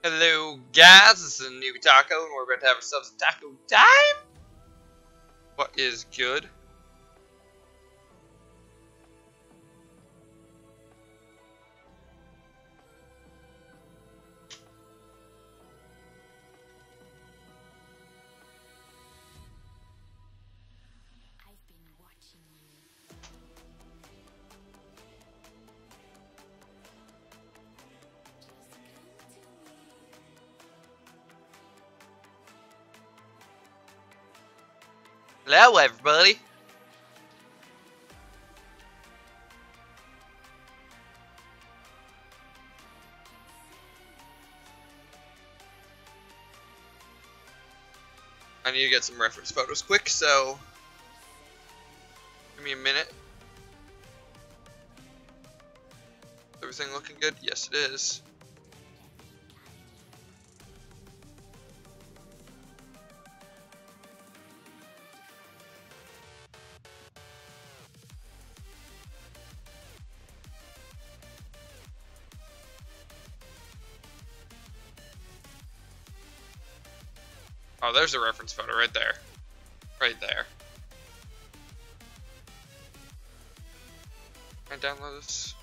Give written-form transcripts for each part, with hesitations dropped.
Hello guys, this is a new taco and we're about to have ourselves taco time. What is good? Hello everybody. I need to get some reference photos quick, so give me a minute. Everything looking good? Yes, it is. Oh, there's a reference photo right there. Right there. Can I download this?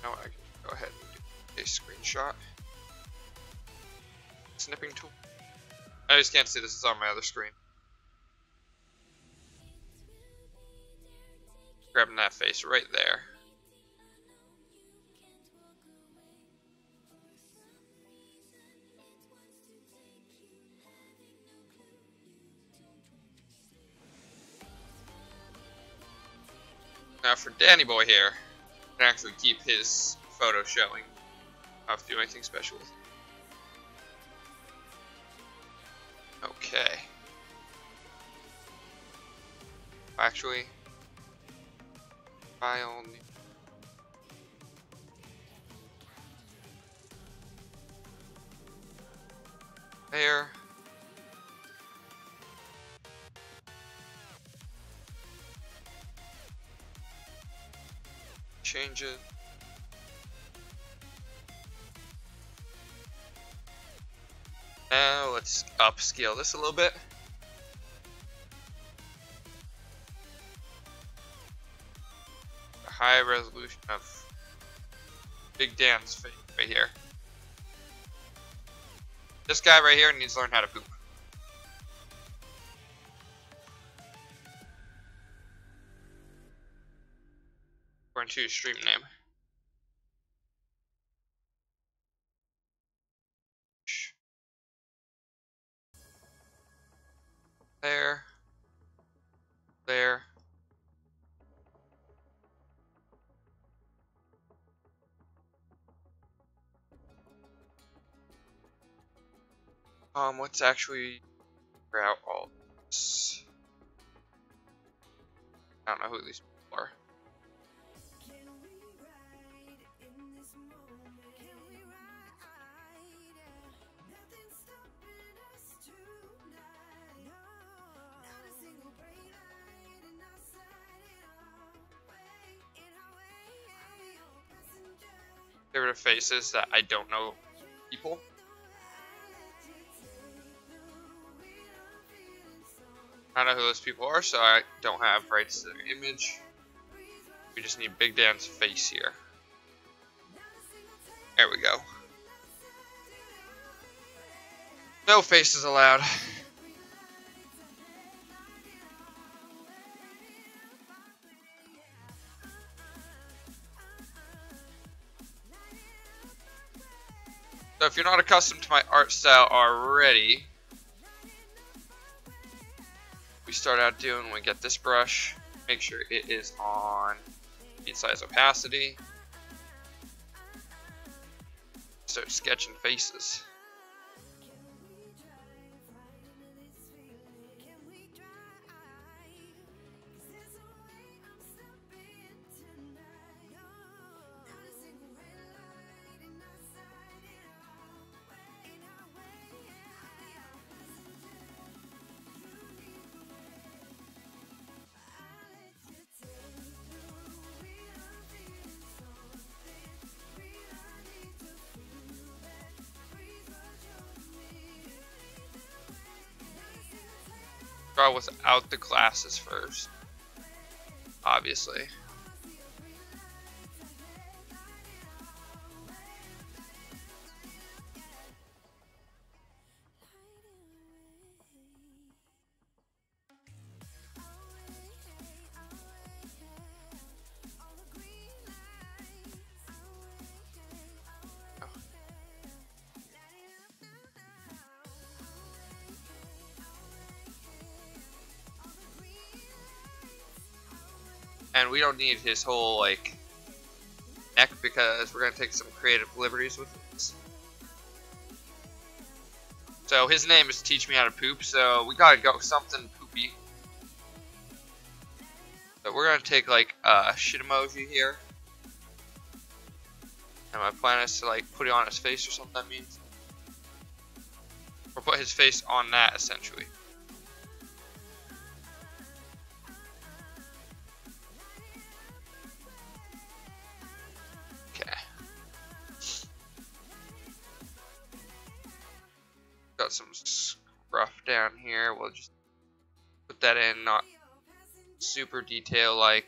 No, I can go ahead and do a screenshot. Snipping tool. I just can't see this, it's on my other screen. Grabbing that face right there. Now for Danny Boy here, I can actually keep his photo showing. I don't have to do anything special with it. Okay. Actually, file new. There. Change it. Now let's upscale this a little bit. A high resolution of Big Dan's face right here. This guy right here needs to learn how to poop. According to his stream name. There. There. Let's actually figure out all this. I don't know who these people are. Get rid of faces that I don't know people. I don't know who those people are, so I don't have rights to their image. We just need Big Dan's face here. There we go. No faces allowed. So if you're not accustomed to my art style already, we start out doing, we get this brush, make sure it is on feed size opacity. Start sketching faces. Draw without the glasses first, obviously. And we don't need his whole, like, neck because we're going to take some creative liberties with this. So his name is Teach Me How to Poop, so we got to go something poopy. So we're going to take, like, a shit emoji here. And my plan is to, like, put it on his face or something that means. Or put his face on that, essentially. Got some scruff down here. We'll just put that in, not super detail like.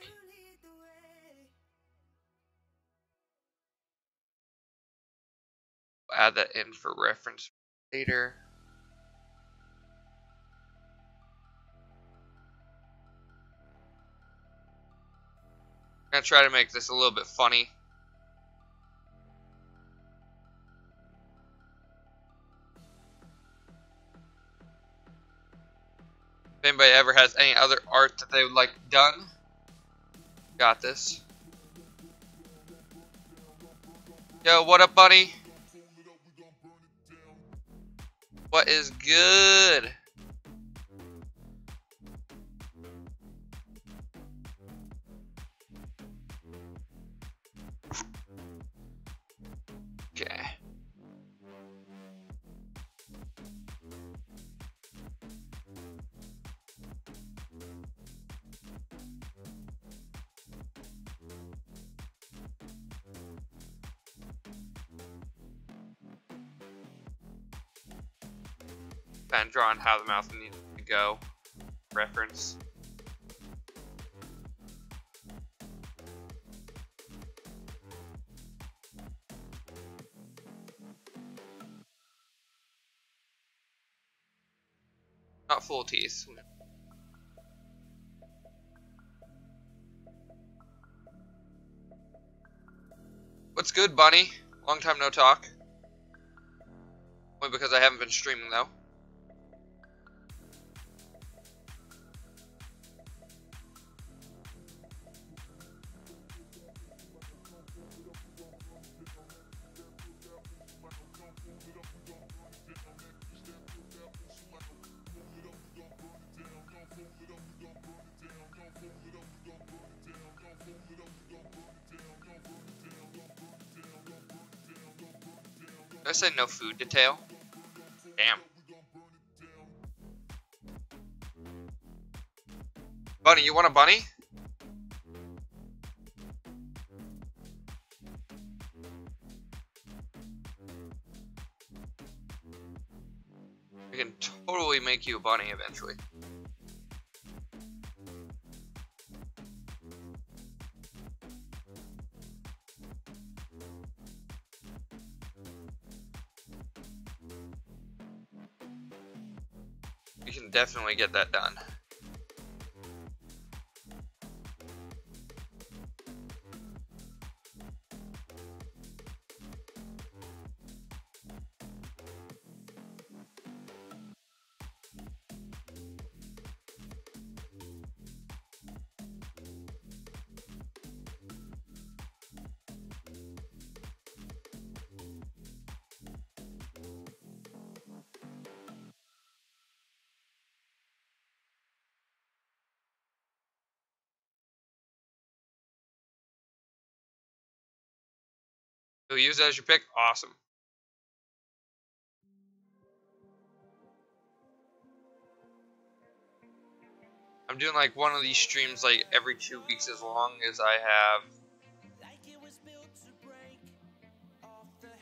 We'll add that in for reference later. I'm gonna try to make this a little bit funny. If anybody ever has any other art that they would like done, got this. Yo, what up, buddy? What is good? Okay. And drawing how the mouth needs to go. Reference. Not full teeth. What's good, Bunny? Long time no talk. Only because I haven't been streaming, though. Did I say no food detail? Damn. Bunny, you want a bunny? I can totally make you a bunny eventually. We can definitely get that done. You'll use it as your pick? Awesome. I'm doing like one of these streams like every 2 weeks as long as I have,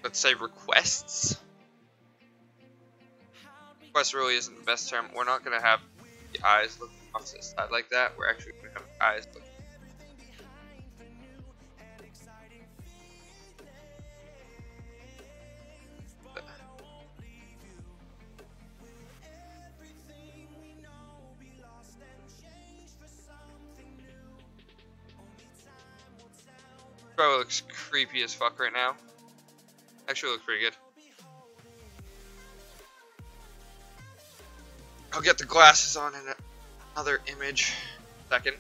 let's say, requests. Requests really isn't the best term. We're not going to have the eyes looking off to the side like that. We're actually going to have the eyes looking. Probably looks creepy as fuck right now. Actually looks pretty good. I'll get the glasses on in another image. Second.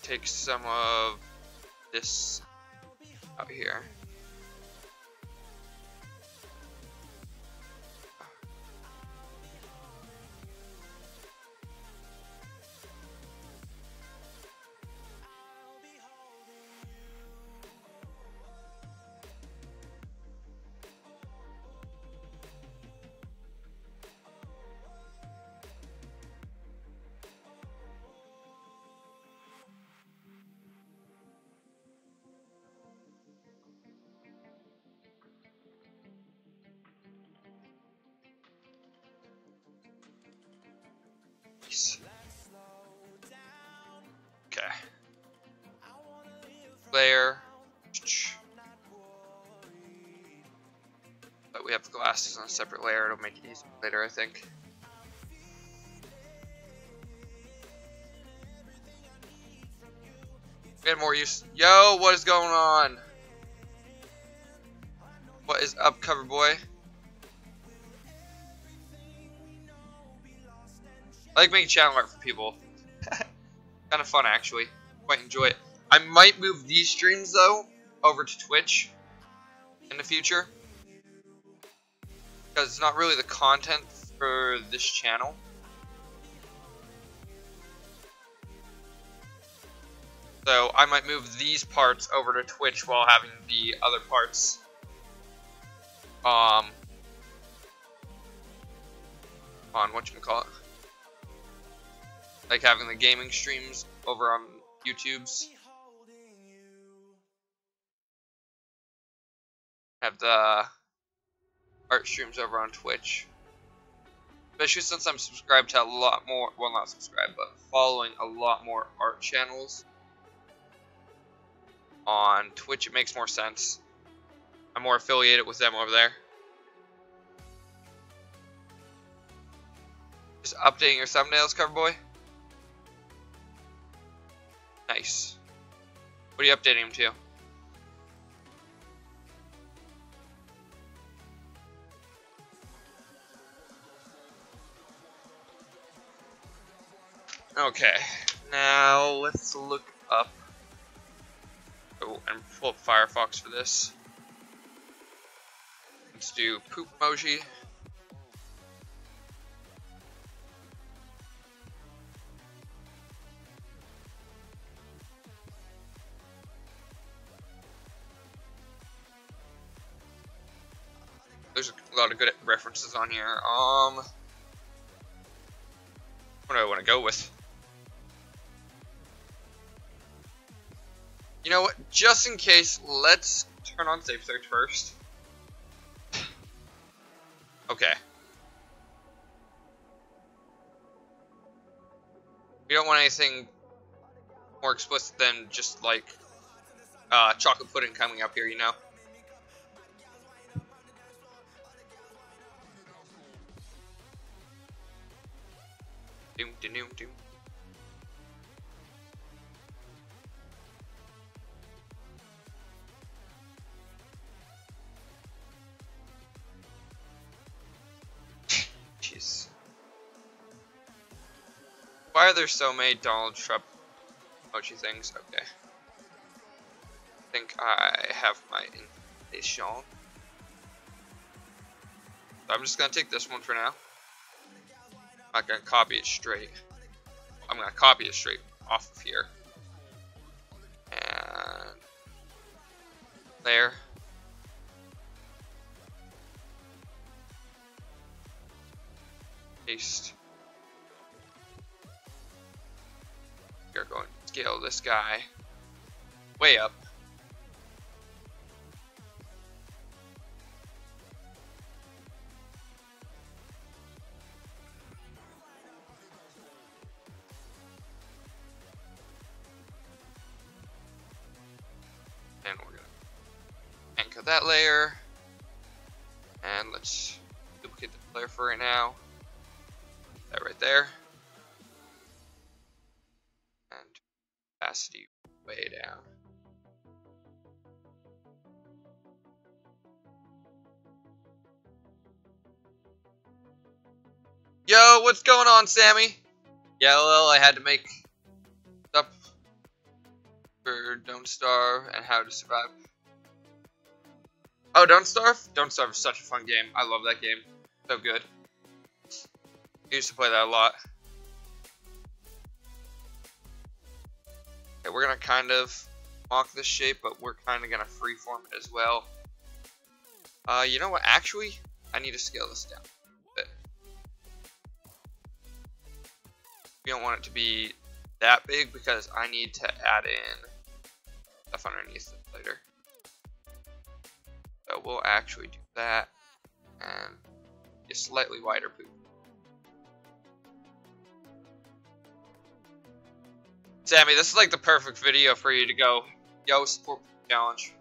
Take some of this out here. Okay. Layer. But we have the glasses on a separate layer. It'll make it easier later, I think. Get more use. Yo, what is going on? What is up, cover boy? I like making channel art for people. Kind of fun, actually. Quite enjoy it. I might move these streams, though, over to Twitch in the future. Because it's not really the content for this channel. So I might move these parts over to Twitch while having the other parts on whatchamacallit. Like having the gaming streams over on YouTube's. Have the art streams over on Twitch. Especially since I'm subscribed to a lot more, well, not subscribed, but following a lot more art channels on Twitch, it makes more sense. I'm more affiliated with them over there. Just updating your thumbnails, cover boy. Nice. What are you updating them to? Okay, now let's look up. Oh, and pull up Firefox for this. Let's do poop emoji. There's a lot of good references on here. What do I want to go with? You know what? Just in case, let's turn on Safe Search first. Okay. We don't want anything more explicit than just like chocolate pudding coming up here, you know? Doom, doom, doom, doom. Jeez. Why are there so many Donald Trump emoji things? Okay. I think I have my invitation. So I'm just gonna take this one for now. I'm not gonna copy it straight. I'm gonna copy it straight off of here. And there. Paste. We're going to scale this guy way up. of that layer. And let's duplicate the layer for right now. That right there. And opacity way down. Yo, what's going on, Sammy? Yeah, well, I had to make up for Don't Starve and How to Survive. Oh, Don't Starve? Don't Starve is such a fun game. I love that game. So good. I used to play that a lot. Okay, we're gonna kind of mock this shape, but we're kind of gonna freeform it as well. You know what? Actually, I need to scale this down a bit. We don't want it to be that big because I need to add in stuff underneath it later. So we'll actually do that and a slightly wider poop. Sammy, this is like the perfect video for you to go, yo, support poop challenge.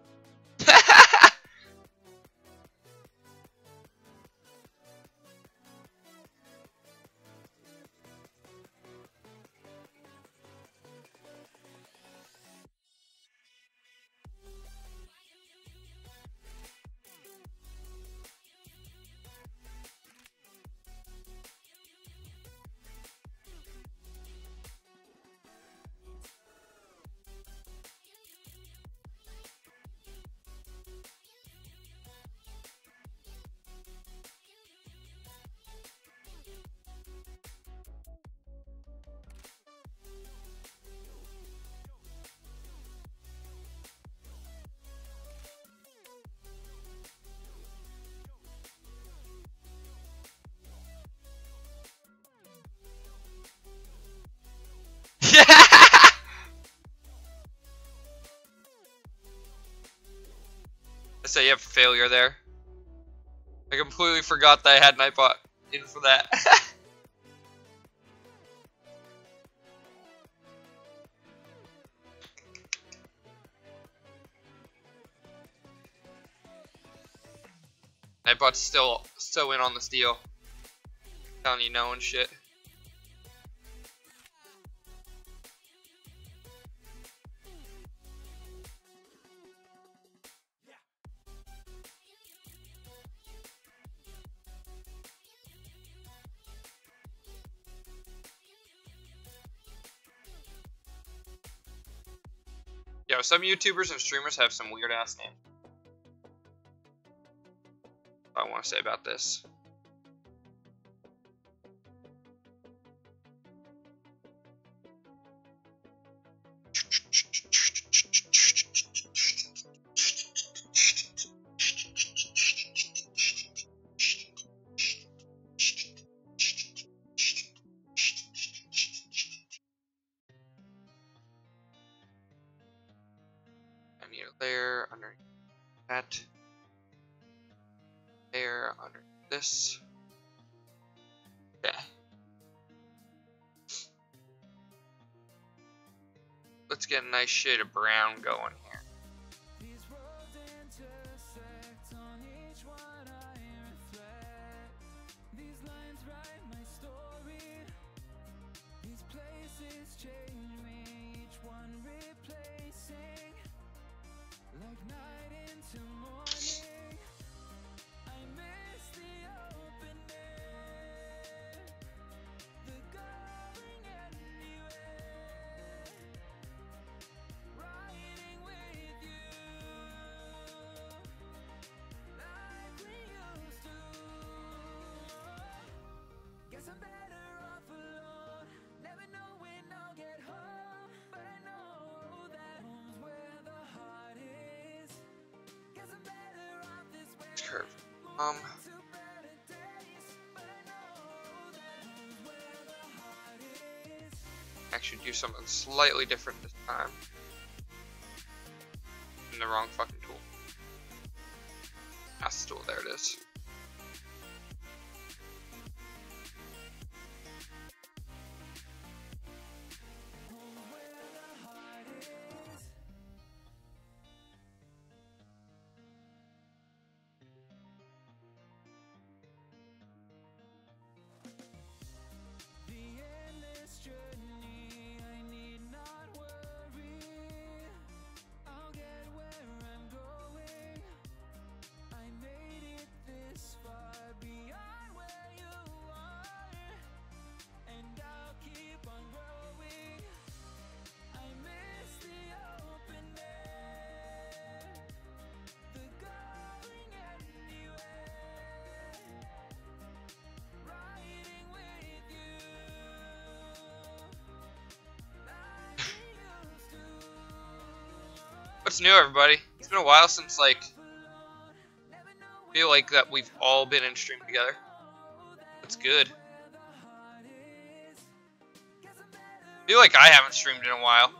So you have failure there. I completely forgot that I had Nightbot in for that. Nightbot's still so in on this deal. Telling you no and shit. Yo, some YouTubers and streamers have some weird ass names. I want to say about this. I need a layer under that. Layer under this. Okay. Let's get a nice shade of brown going here. Curve. Actually do something slightly different this time. In the wrong fucking tool. That's the tool, there it is. What's new, everybody? It's been a while since, like, I feel like that we've all been in stream together. That's good. I feel like I haven't streamed in a while.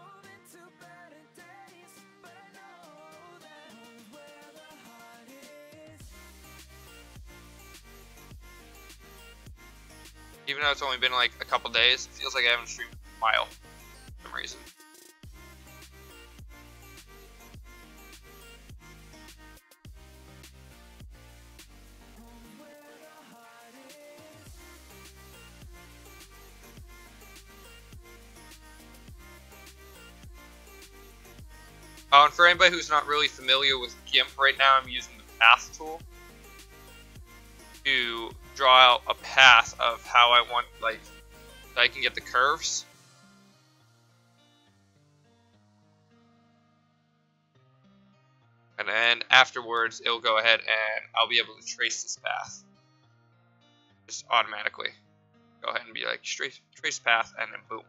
Even though it's only been like a couple days, it feels like I haven't streamed in a while for some reason. And for anybody who's not really familiar with GIMP right now, I'm using the path tool to draw out a path of how I want, like, so I can get the curves. And then afterwards, it'll go ahead and I'll be able to trace this path. Just automatically. Go ahead and be like, trace path, and then boom.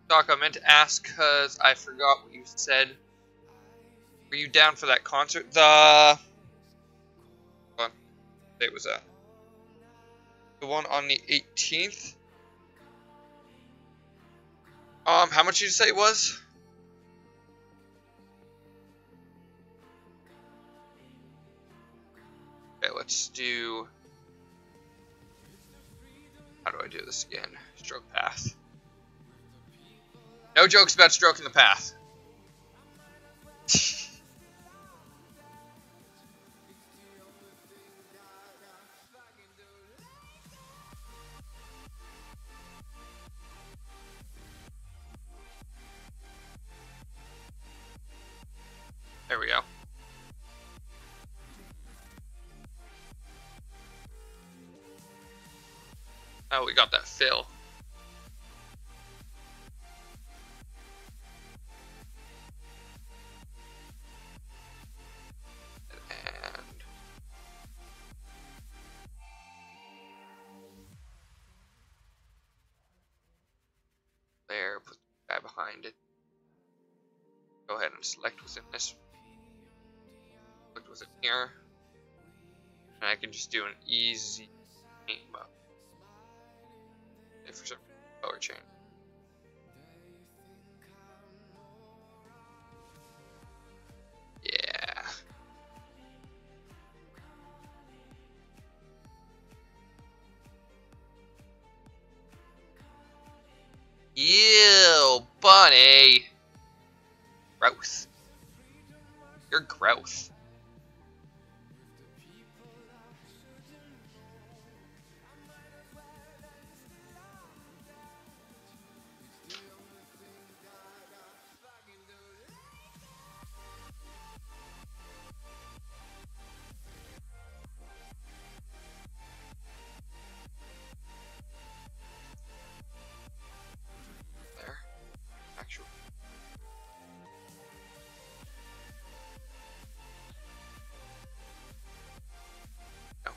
Doc, I meant to ask because I forgot what you said. Were you down for that concert? Hold on. What date was that? The one on the 18th? How much did you say it was? Okay, let's do... How do I do this again? Stroke path. No jokes about stroking the path. There we go. Oh, we got that fill. And there, put the guy behind it. Go ahead and select within this. Select within here. And I can just do an easy name up. For some color change. Yeah. Ew, bunny. Gross. You're gross. There. Actually. No.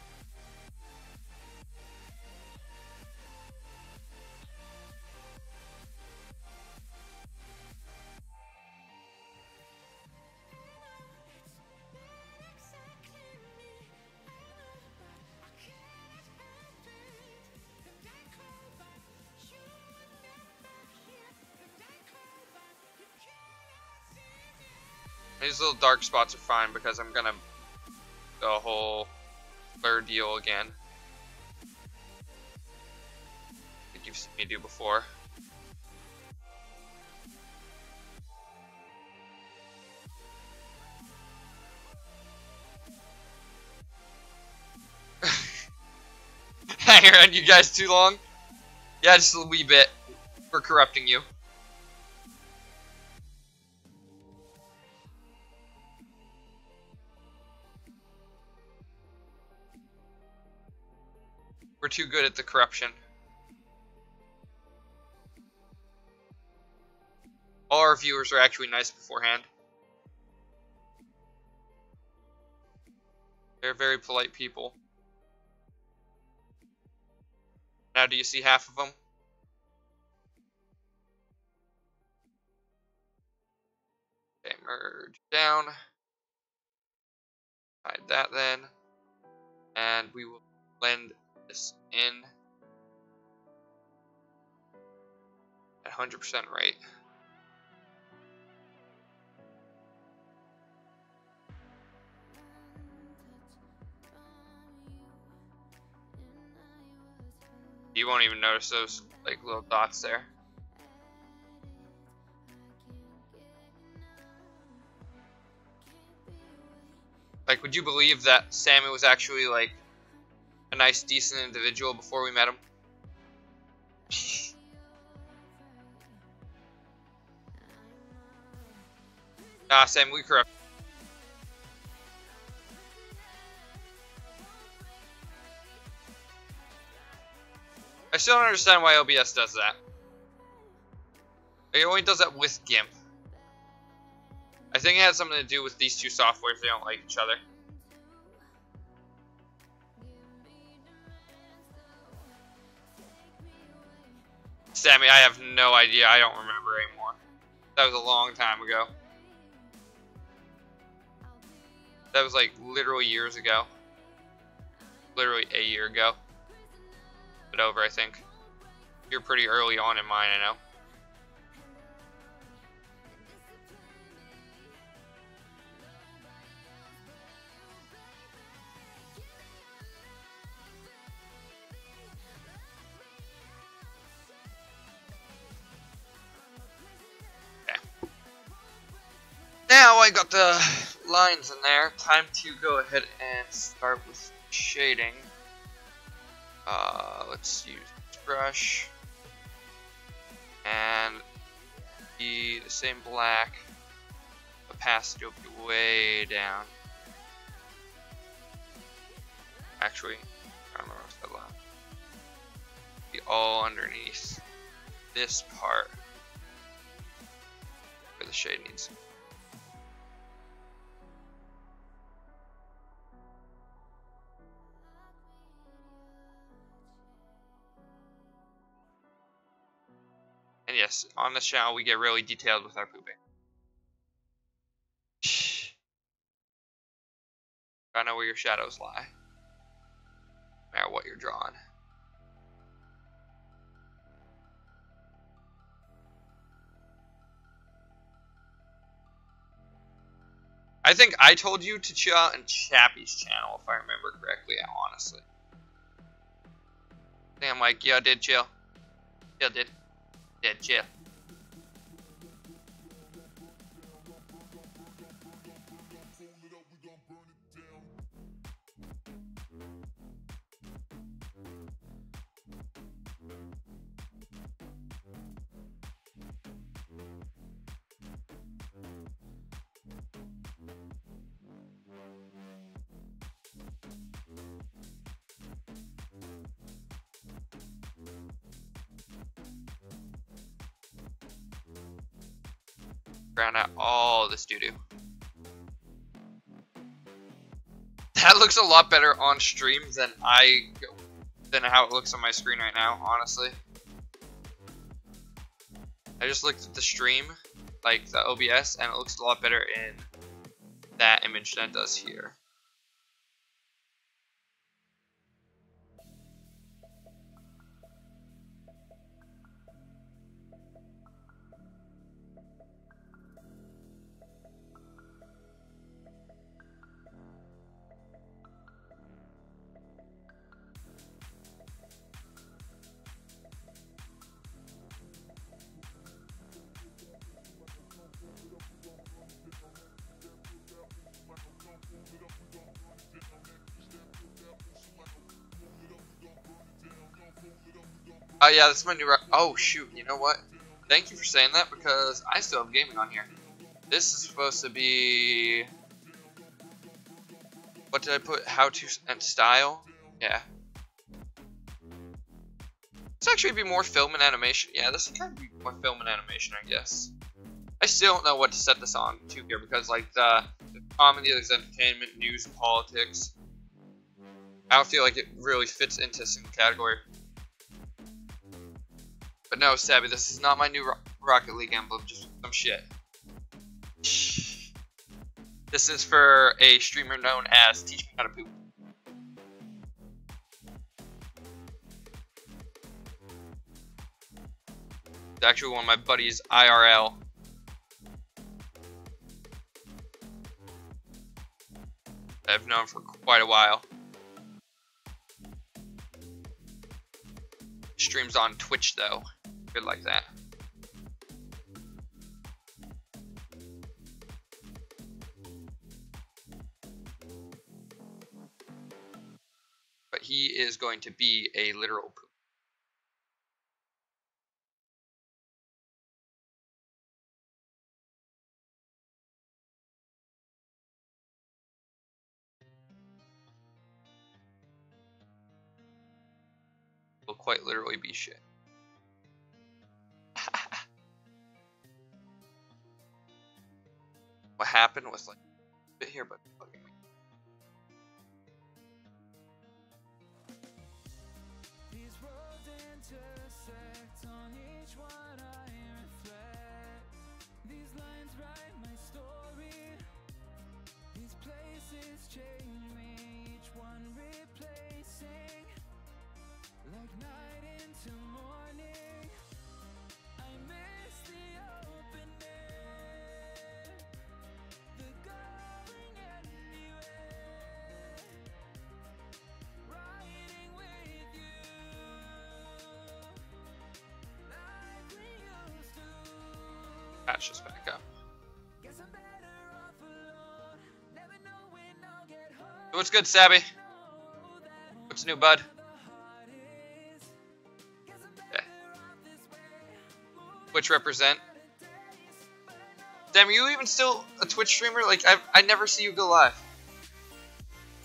These little dark spots are fine because I'm gonna do a whole blur deal again. Like you've seen me do before. hang around you guys too long? Yeah, just a wee bit. We're corrupting you. We're too good at the corruption. All our viewers are actually nice beforehand. They're very polite people. Now, do you see half of them? Okay, merge down. Hide that then. And we will blend this in at 100% rate. You won't even notice those like little dots there. Like, would you believe that Sammy was actually like a nice, decent individual before we met him? Nah, Sam, we corrupt. I still don't understand why OBS does that. It only does that with GIMP. I think it has something to do with these two softwares. They don't like each other. Sammy, I have no idea. I don't remember anymore. That was a long time ago. That was like literally years ago. Literally a year ago. But over, I think. You're pretty early on in mine, I know. Now I got the lines in there. Time to go ahead and start with shading. Let's use this brush and the same black. Opacity will be way down. Actually, I don't know what's that loud. Be all underneath this part where the shade needs. And yes, on this channel we get really detailed with our pooping. I know where your shadows lie. No matter what you're drawing. I think I told you to chill out in Chappie's channel, if I remember correctly, honestly. I think I'm like, yeah, I did chill. Yeah, I did. Yeah, chill. Ground out all this doo-doo. That looks a lot better on stream than how it looks on my screen right now, honestly. I just looked at the stream, like the OBS, and it looks a lot better in that image than it does here. Oh yeah, that's my new. Oh shoot! You know what? Thank you for saying that because I still have gaming on here. This is supposed to be. What did I put? How to and style? Yeah. This actually be more film and animation. Yeah, this would kind of be more film and animation, I guess. I still don't know what to set this on to here because like the comedy, there's entertainment, news, politics. I don't feel like it really fits into a single category. But no, Sabby, this is not my new Rocket League emblem, just some shit. This is for a streamer known as TeachMeHowToPoop. It's actually one of my buddies IRL. I've known for quite a while. Streams on Twitch though. Good like that. But he is going to be a literal poop. Will quite literally be shit. What happened was like a bit here, but fucking me. These roads intersect, on each one I reflect. These lines write my story. These places change me, each one replacing. Like night into morning, I miss the open air, the going anywhere, riding with you, like we used to. Patch this back up. Guess I'm better off alone, never know when I'll get home. What's good, Sabby? What's new, bud? Twitch represent. Damn, are you even still a Twitch streamer? Like I never see you go live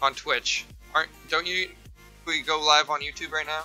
on Twitch. Don't you go live on YouTube right now?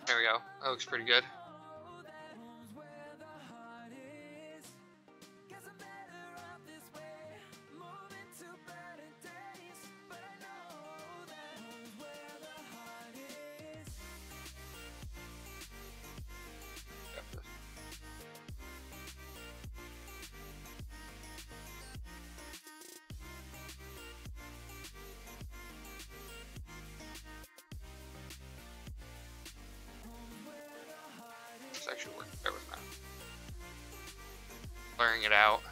There we go. That looks pretty good. Actually working better with that. Blurring it out.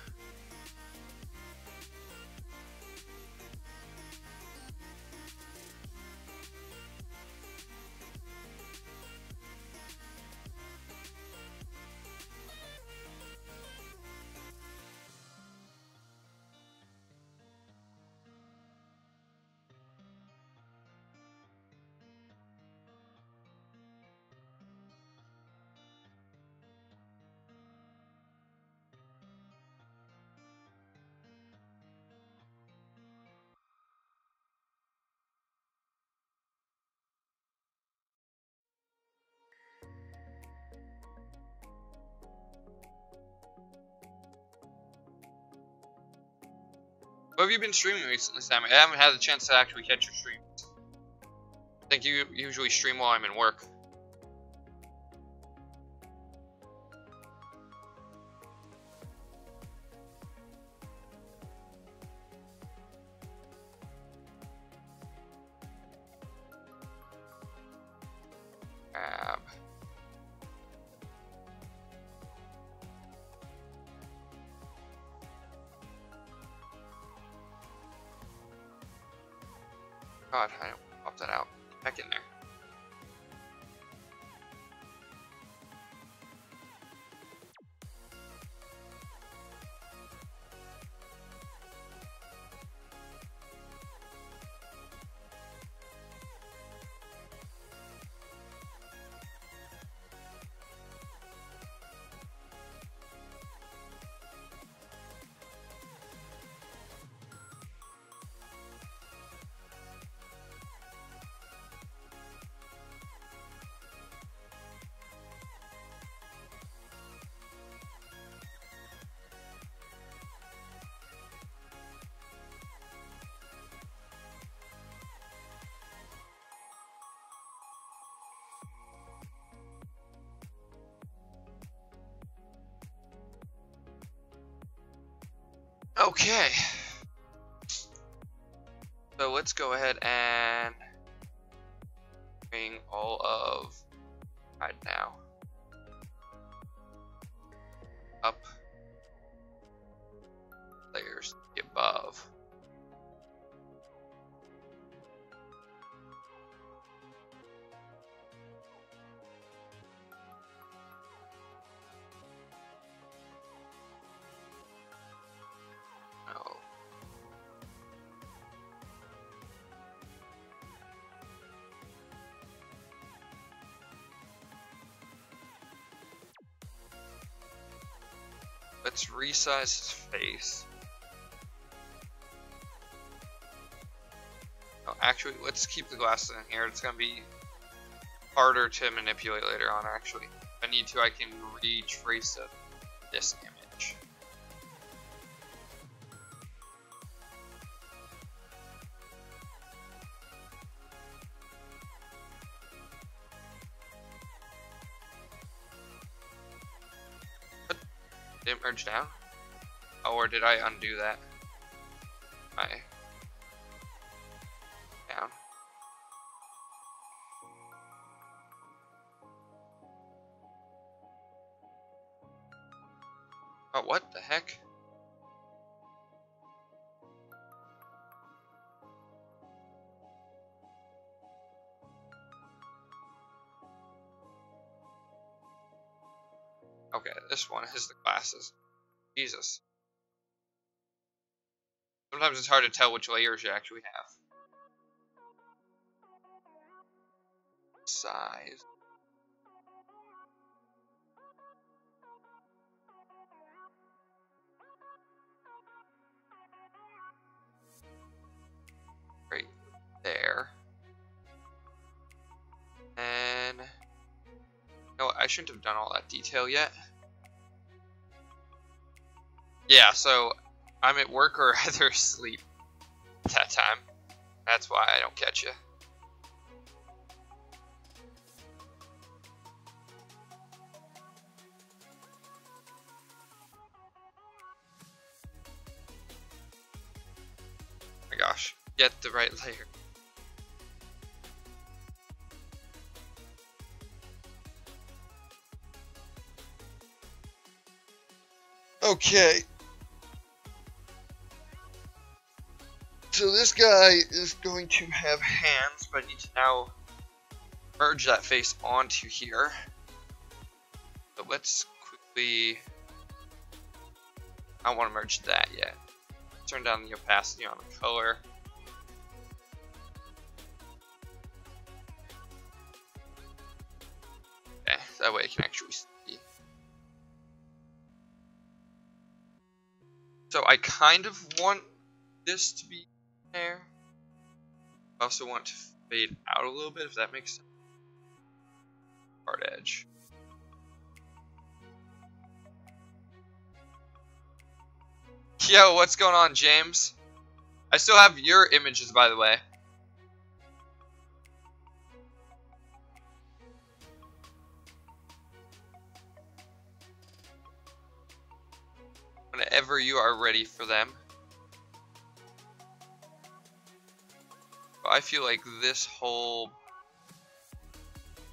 What have you been streaming recently, Sammy? I haven't had the chance to actually catch your streams. I think you usually stream while I'm in work. God, I don't pop that out. Back in there. Okay. So let's go ahead and bring all of right now up layers above. No. Let's resize his face. Oh, actually, let's keep the glasses in here. It's gonna be harder to manipulate later on, actually. If I need to, I can retrace this image. Did it merge down? Oh, or did I undo that? Down. Oh, what the heck? Okay, this one is the glasses. Jesus. Sometimes it's hard to tell which layers you actually have. Size. Right there. And no, I shouldn't have done all that detail yet. Yeah, so I'm at work or either asleep at that time. That's why I don't catch you. Oh my gosh, get the right layer. Okay. So this guy is going to have hands, but I need to now merge that face onto here. So let's quickly, I don't want to merge that yet. Turn down the opacity on the color. Okay, that way I can actually see. So I kind of want this to be there. I also want to fade out a little bit, if that makes sense. Hard edge. Yo, what's going on, James? I still have your images, by the way. Whenever you are ready for them. But I feel like this whole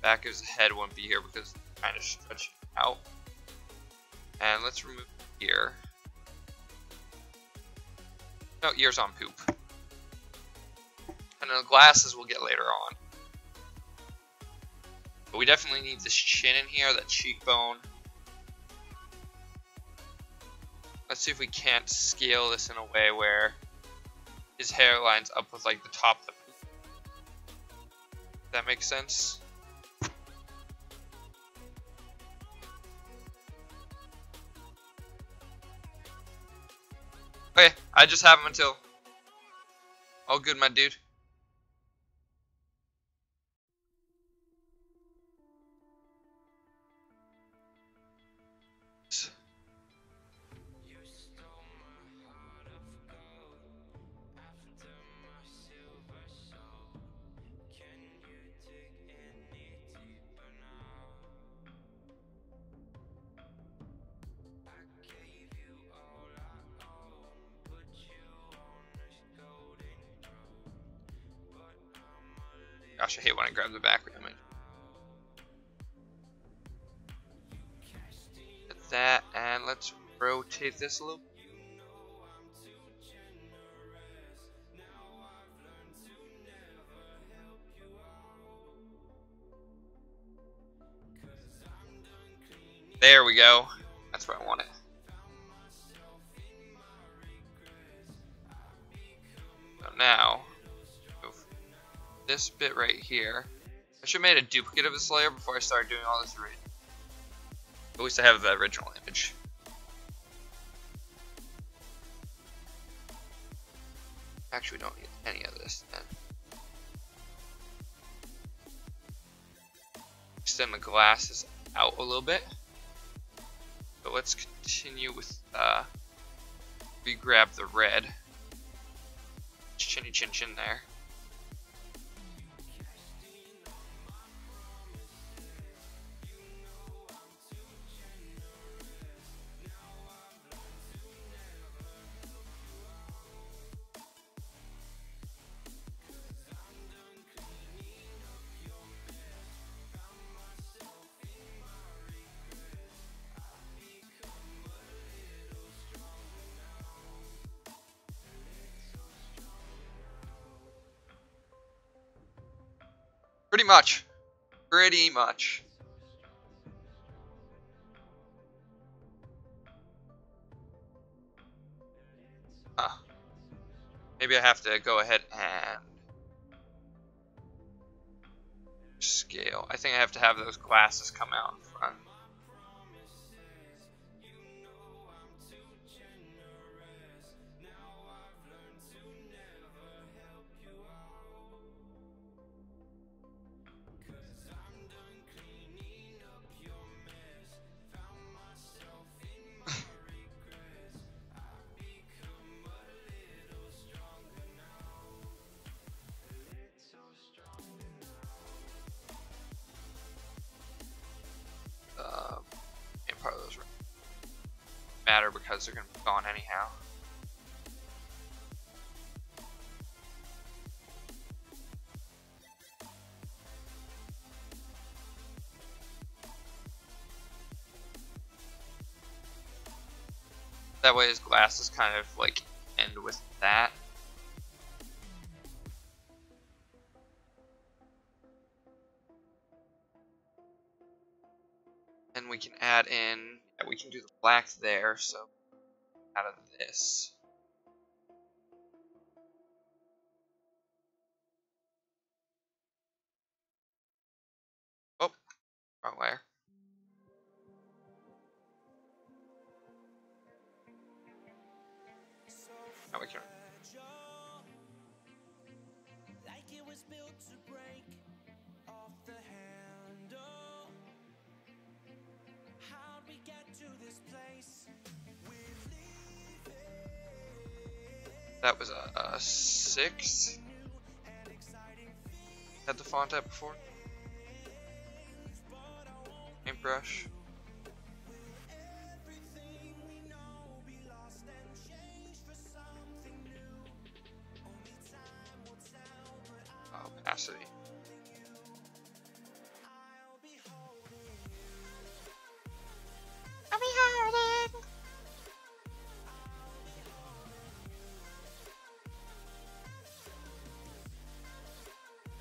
back of his head won't be here because it's kind of stretching out. And let's remove ear. No, ears on poop. And then the glasses we'll get later on. But we definitely need this chin in here, that cheekbone. Let's see if we can't scale this in a way where his hair lines up with like the top of the poop. That makes sense? Okay, I just have him until... All good, my dude. Gosh, I hate when I grab the back image. Get that, and let's rotate this a little. There we go. That's where I want it. So now, this bit right here. I should have made a duplicate of this layer before I started doing all this. At least I have the original image. Actually, we don't need any of this then. Extend the glasses out a little bit. But let's continue with, we grab the red. Chinny chin chin there. Pretty much. Pretty much. Maybe I have to go ahead and scale. I think I have to have those glasses come out in front. Part of those matter because they're going to be gone anyhow. That way his glasses kind of like end with that. And we can add in, yeah, we can do the black there, so out of this. Oh, wrong layer. Now we can. That was a 6. Had the font at before. Paintbrush. Opacity. I'll be holding.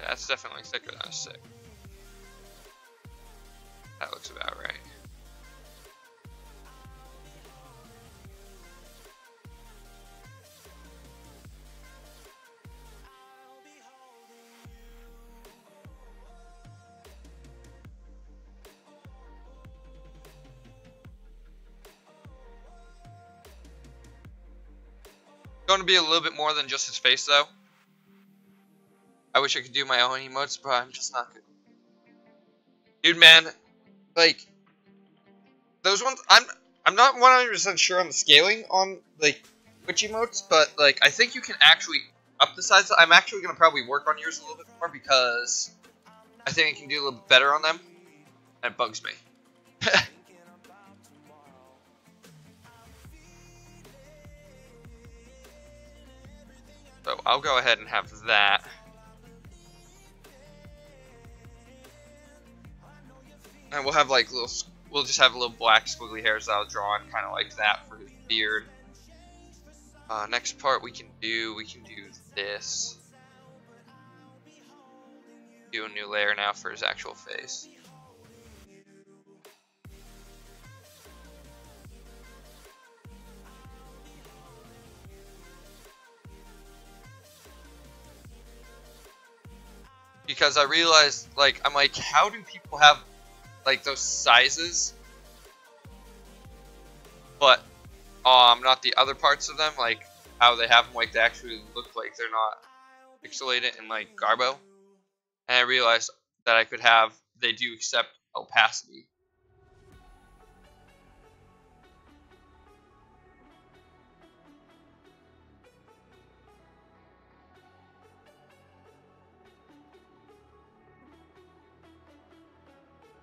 Yeah, that's definitely thicker than a 6. That looks about right. Going to be a little bit more than just his face, though. I wish I could do my own emotes, but I'm just not good. Dude, man, like those ones, I'm not 100% sure on the scaling on like Twitch emotes, but like I think you can actually up the size. I'm actually gonna probably work on yours a little bit more because I think I can do a little bit better on them. That bugs me. So I'll go ahead and have that. And we'll have like we'll just have little black squiggly hairs that I'll draw on, kind of like that for his beard. Next part we can do this. Do a new layer now for his actual face. Because I realized, like, I'm like, how do people have, like, those sizes, but, not the other parts of them, like, how they have them, like, they actually look like they're not pixelated in, like, Garbo, and I realized that I could have, they do accept opacity.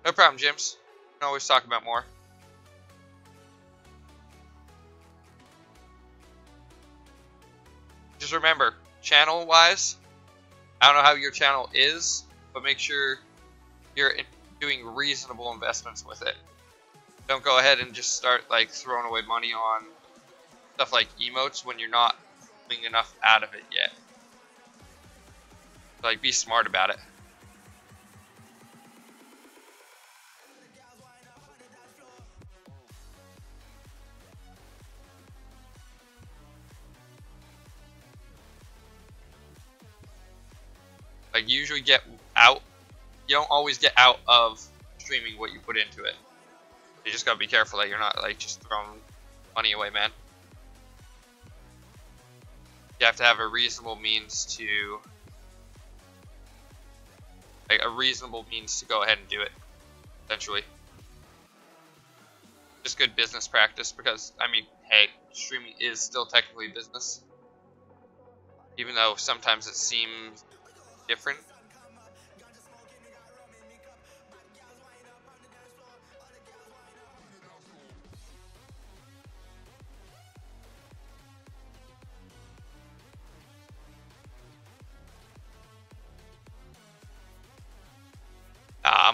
No problem, Jims. We can always talk about more. Just remember, channel-wise, I don't know how your channel is, but make sure you're doing reasonable investments with it. Don't go ahead and just start like throwing away money on stuff like emotes when you're not doing enough out of it yet. Like, be smart about it. Like, you usually get out, you don't always get out of streaming what you put into it. You just gotta be careful that you're not like just throwing money away, man. You have to have a reasonable means to, like, a reasonable means to go ahead and do it, essentially. Just good business practice, because, I mean, hey, streaming is still technically business. Even though sometimes it seems different.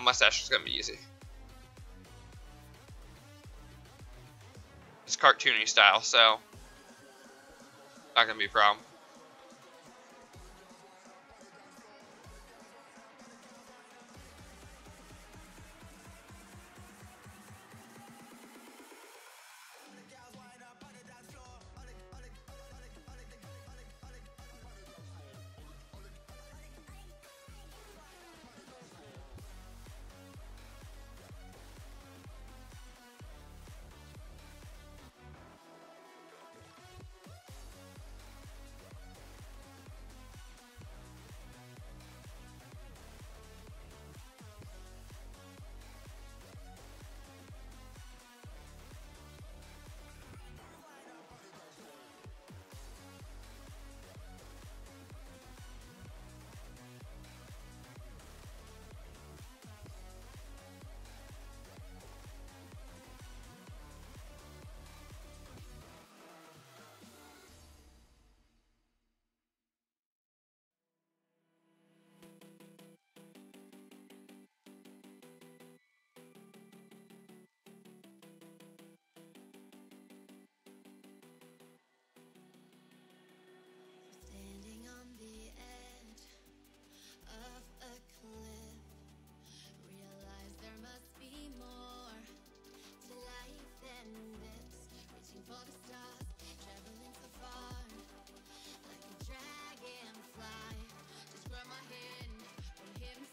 Mustache is gonna be easy. It's cartoony style, so not gonna be a problem.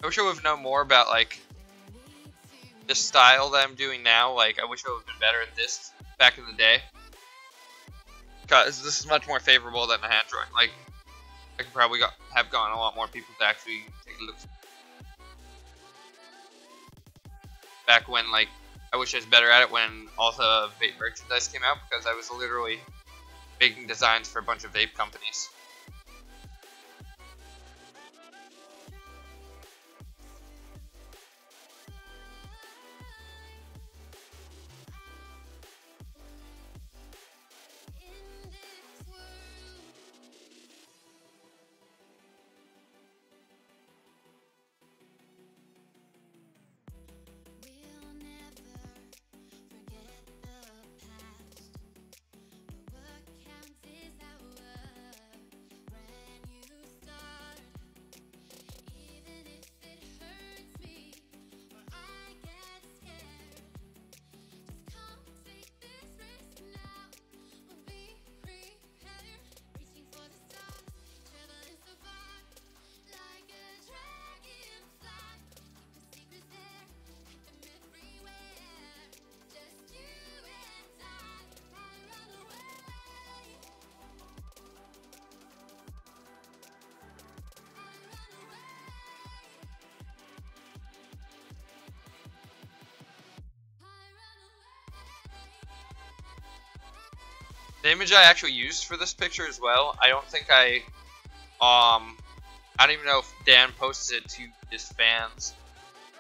I wish I would have known more about like the style that I'm doing now. Like I wish I would have been better at this back in the day, because this is much more favorable than the hand drawing. Like I could probably have gotten a lot more people to actually take a look. Back when, like, I wish I was better at it when all the vape merchandise came out, because I was literally making designs for a bunch of vape companies. The image I actually used for this picture as well, I don't think I don't even know if Dan posted it to his fans.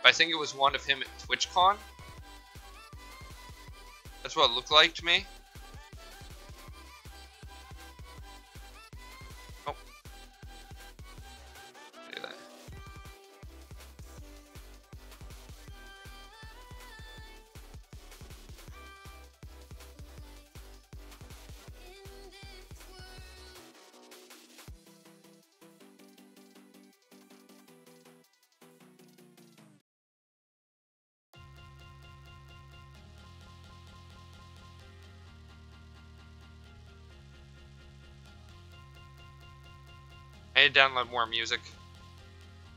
But I think it was one of him at TwitchCon. That's what it looked like to me. Oh. Do that. I need to download more music.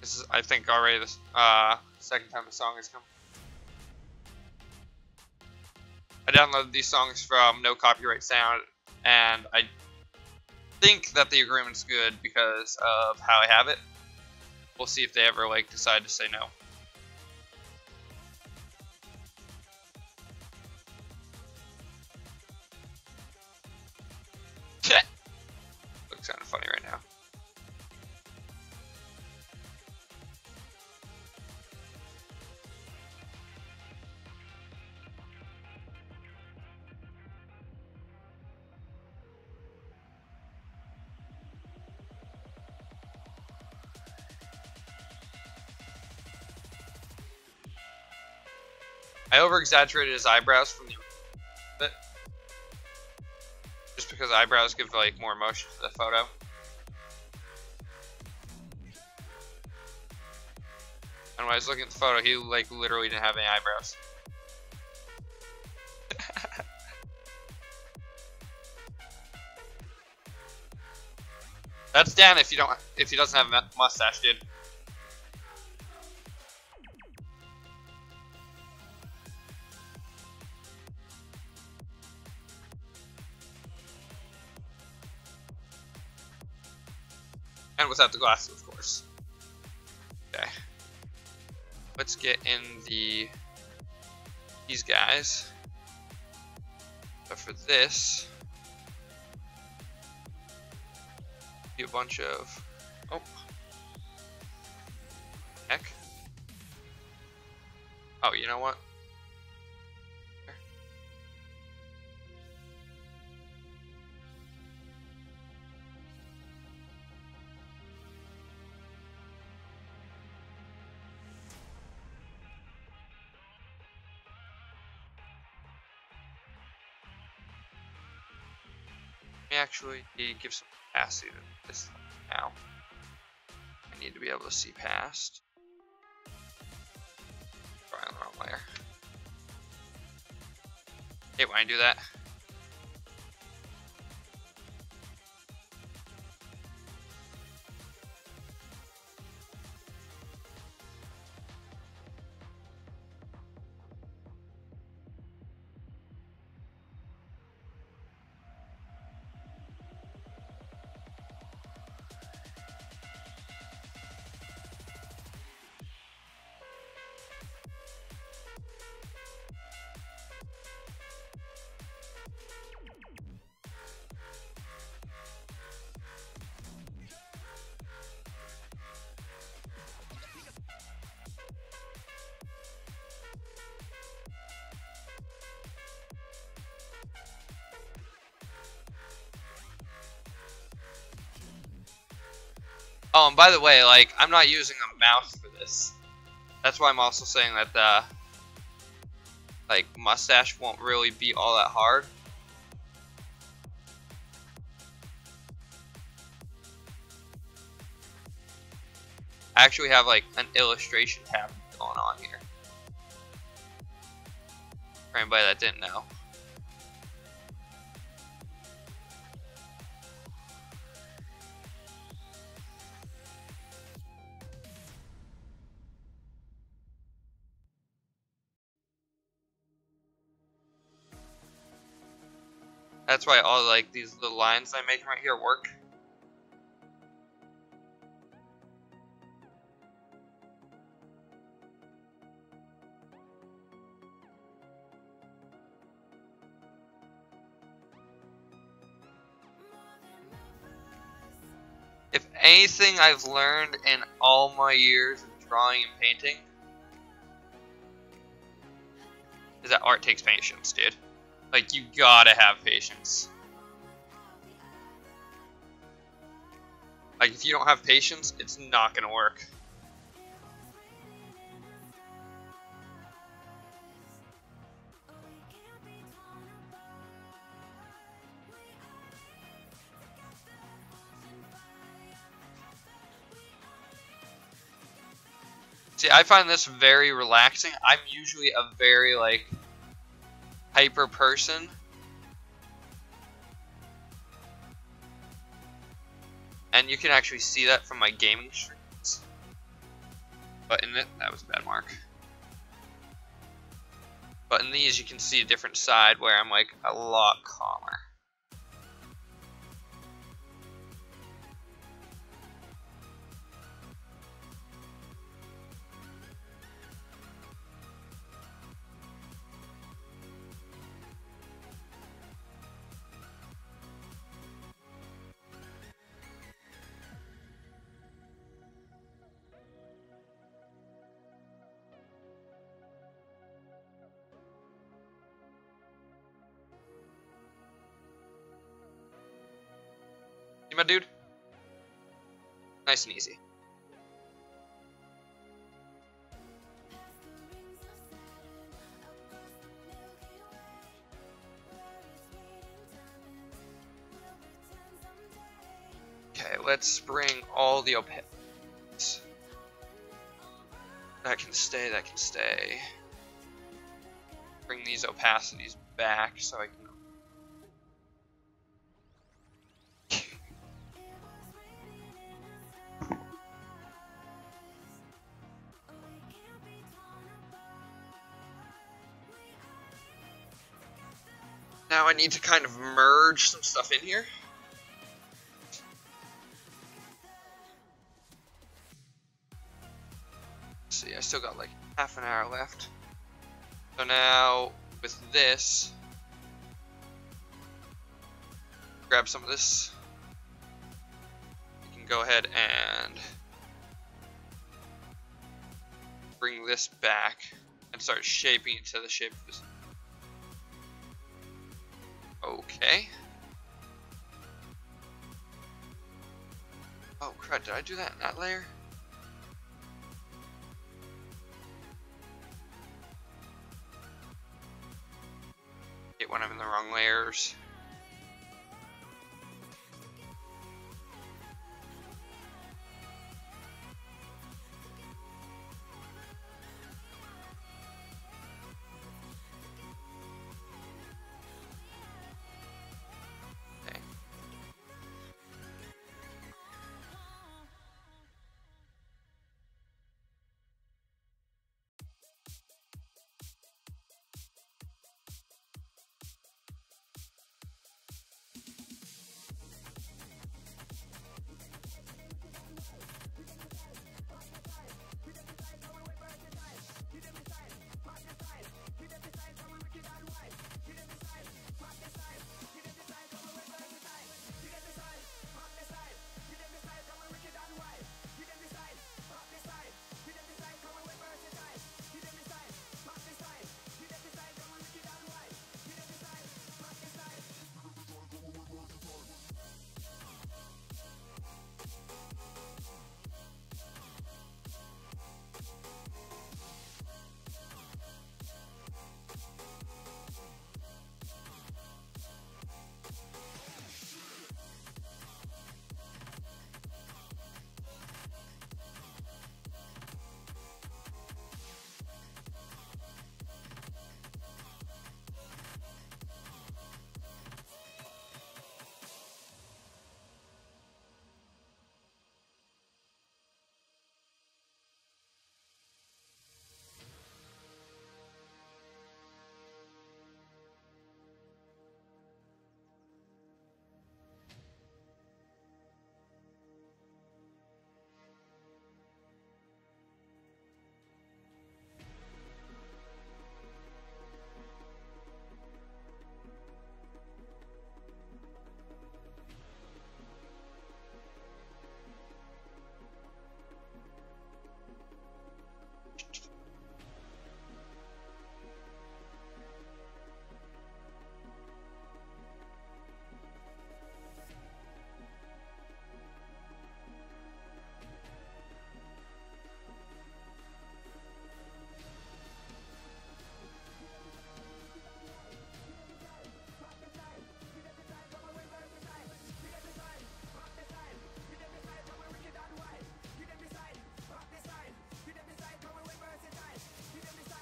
This is, I think, already the second time the song has come. I downloaded these songs from No Copyright Sound, and I think that the agreement's good because of how I have it. We'll see if they ever like decide to say no. Looks kind of funny right now. I over-exaggerated his eyebrows from the bit, just because eyebrows give like more emotion to the photo. And when I was looking at the photo, he like literally didn't have any eyebrows. That's Dan if he doesn't have a mustache, dude. And without the glasses, of course. Okay. Let's get in these guys. But for this, do a bunch of heck. Oh, you know what? Actually give some capacity to this now. I need to be able to see past. Probably on the wrong layer. Hate when I do that. Oh, and by the way, like, I'm not using a mouse for this. That's why I'm also saying that the, like, mustache won't really be all that hard. I actually have, like, an illustration tab going on here. For anybody that didn't know. That's why all, like, these little lines I'm making right here work. If anything I've learned in all my years of drawing and painting is that art takes patience, dude. Like, you gotta have patience. Like, if you don't have patience, it's not gonna work. See, I find this very relaxing. I'm usually a very, like, hyper person. And you can actually see that from my gaming streams. But in it, that was a bad mark. But in these, you can see a different side where I'm, like, a lot calmer. See my dude? Nice and easy. Okay, let's bring all the opacities. That can stay, that can stay. Bring these opacities back so I can... Now I need to kind of merge some stuff in here. Let's see, I still got like half an hour left. So now, with this, grab some of this. We can go ahead and bring this back and start shaping it to the shape of this. Okay. Oh crud, did I do that in that layer? Get when I'm in the wrong layers.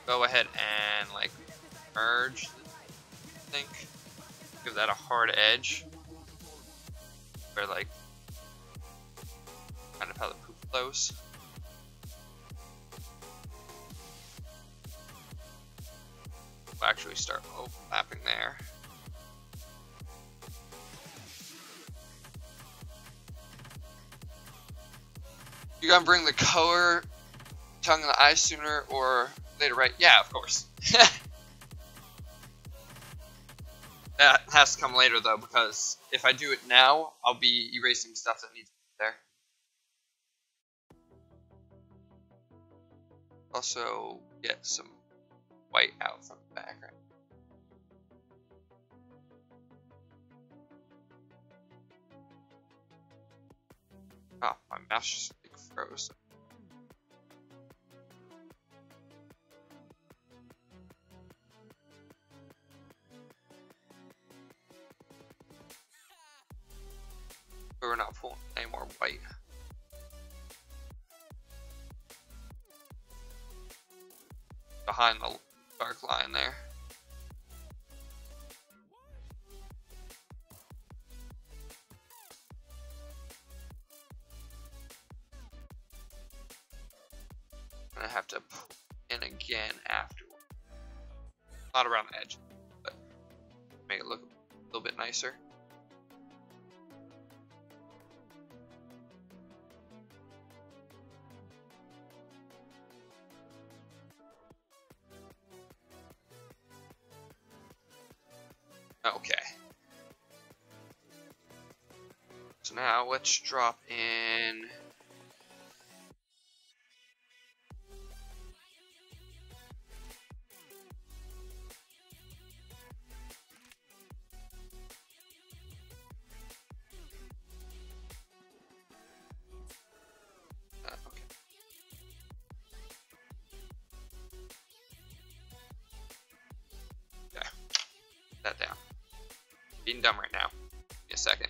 go ahead and like merge, I think. Give that a hard edge. Where like kind of how the poop flows. We'll actually start overlapping there. You gonna bring the color tongue in the eye sooner or later, right? Yeah, of course. That has to come later though, because if I do it now, I'll be erasing stuff that needs to be there. Also, get some white out from the background. Oh, my mouse just like froze. But we're not pulling any more white. Behind the dark line there. I'm gonna have to pull in again afterward. Not around the edge, but make it look a little bit nicer. Okay. So now let's drop in okay. Okay. That down. Being dumb right now. Give me a second.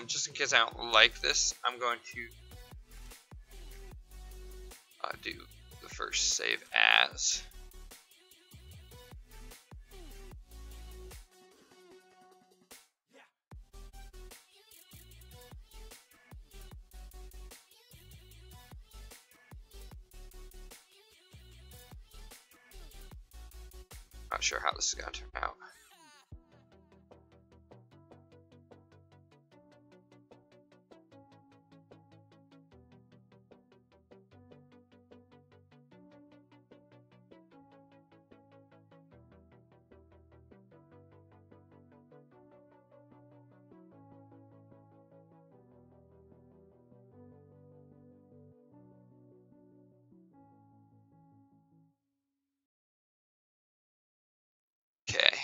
Just in case I don't like this, I'm going to do the first save as. Not sure how this is going to turn out. Okay.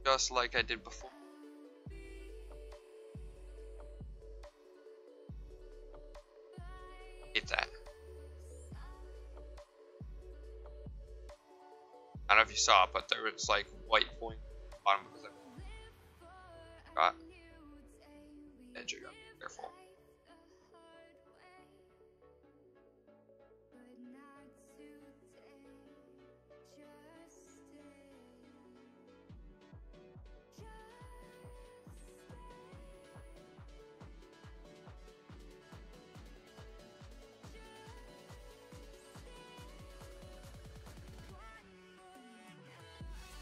Just like I did before. Hate that. I don't know if you saw it, but there was like white point at the bottom because I got edge. You got careful.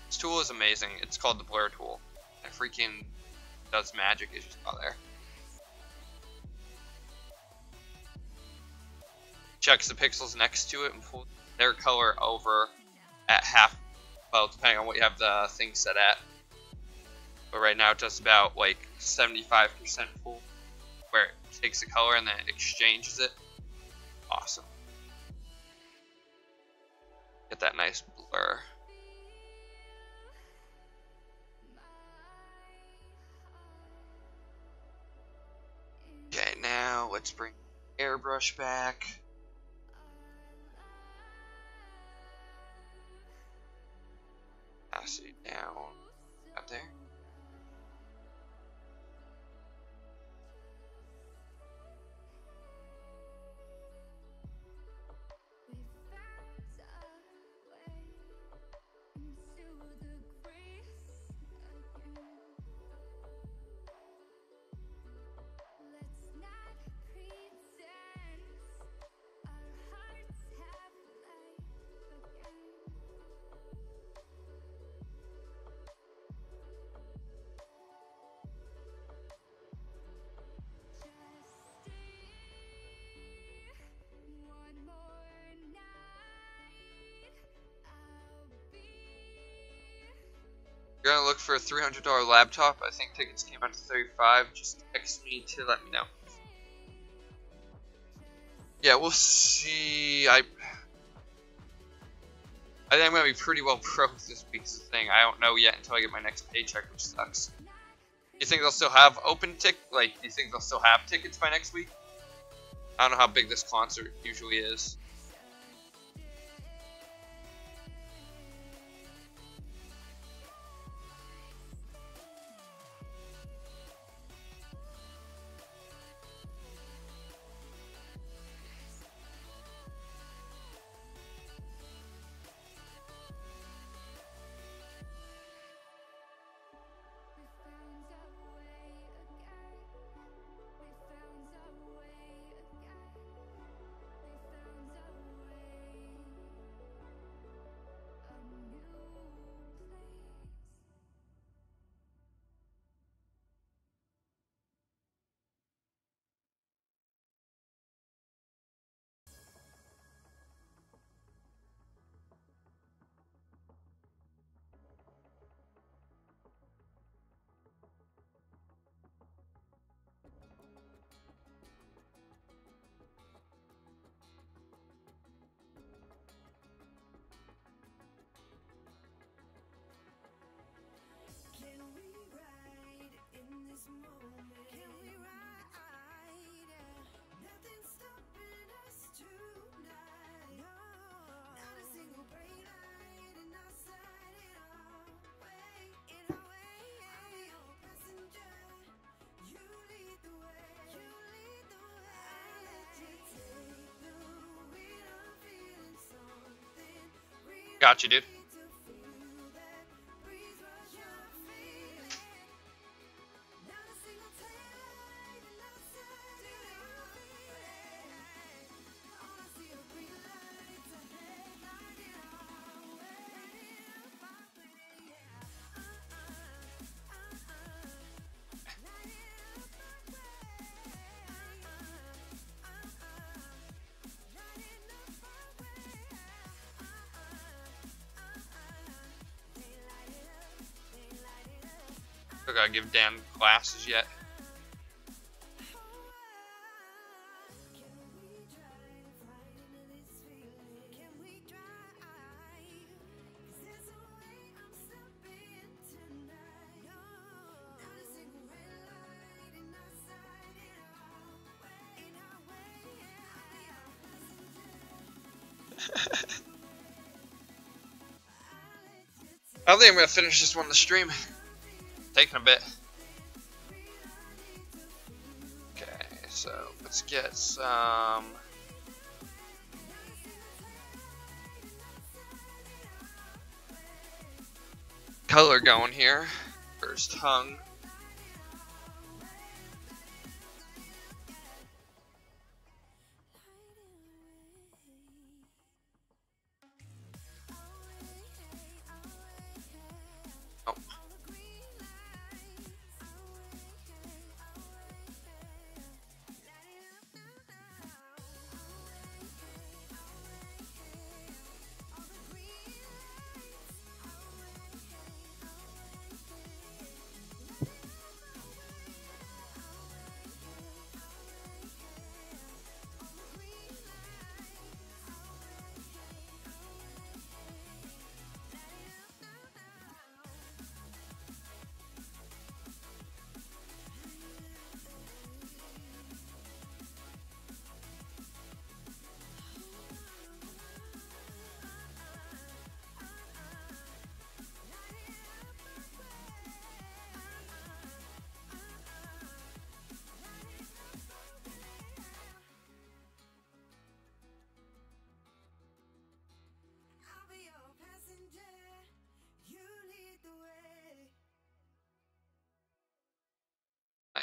This tool is amazing. It's called the blur tool, freaking does magic is just out there. Checks the pixels next to it and pulls their color over at half, well, depending on what you have the thing set at. But right now it does about like 75% full, where it takes the color and then it exchanges it. Awesome. Get that nice blur. Okay, now let's bring airbrush back. Pass it down out there. You're gonna look for a $300 laptop. I think tickets came out to $35. Just text me to let me know. Yeah, we'll see. I think I'm gonna be pretty well broke this week's thing. I don't know yet until I get my next paycheck, which sucks. Do you think they'll still have do you think they'll still have tickets by next week? I don't know how big this concert usually is. Gotcha, dude. I gotta give Dan classes yet. I think I'm gonna finish this one the stream. Taking a bit. Okay, so let's get some color going here. First tongue. Oh.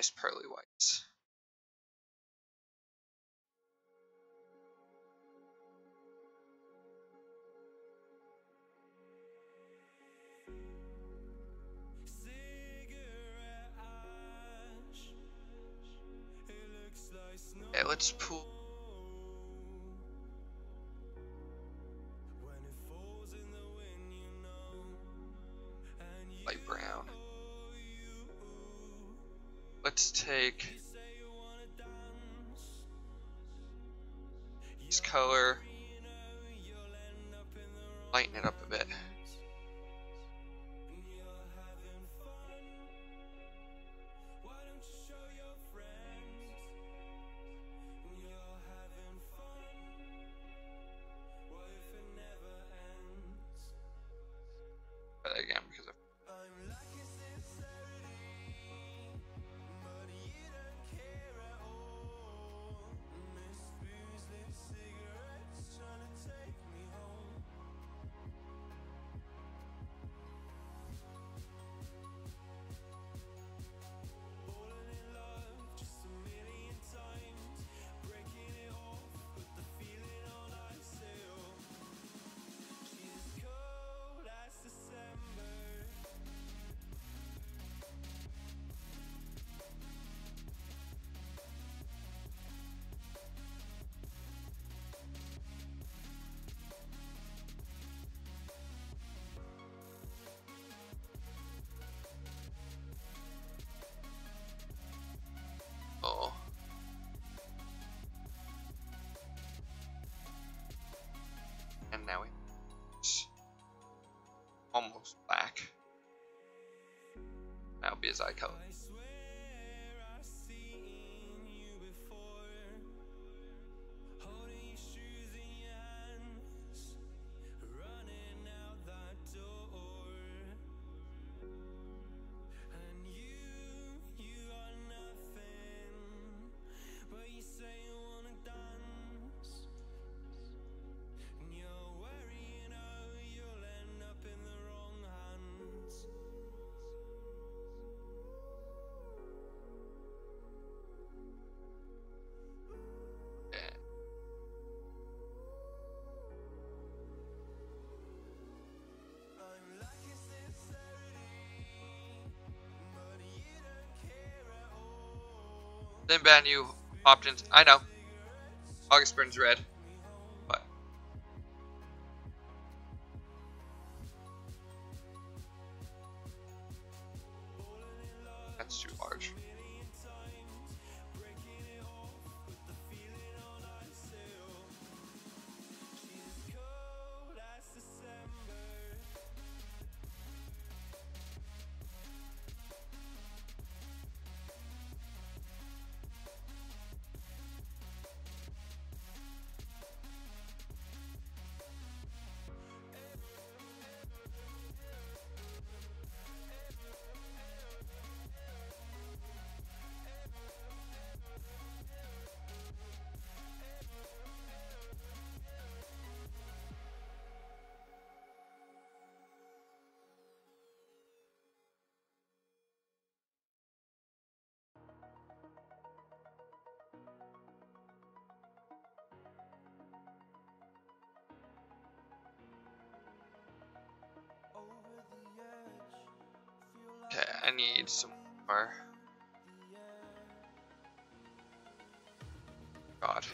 nice pearly whites. Okay, let's pull. Light brown. Let's take this color, lighten it up a bit. Try that again because of oh. And now it's almost black. That'll be his eye color. Then ban you options. I know. August burns red. But that's too large. Okay, I need some more. God.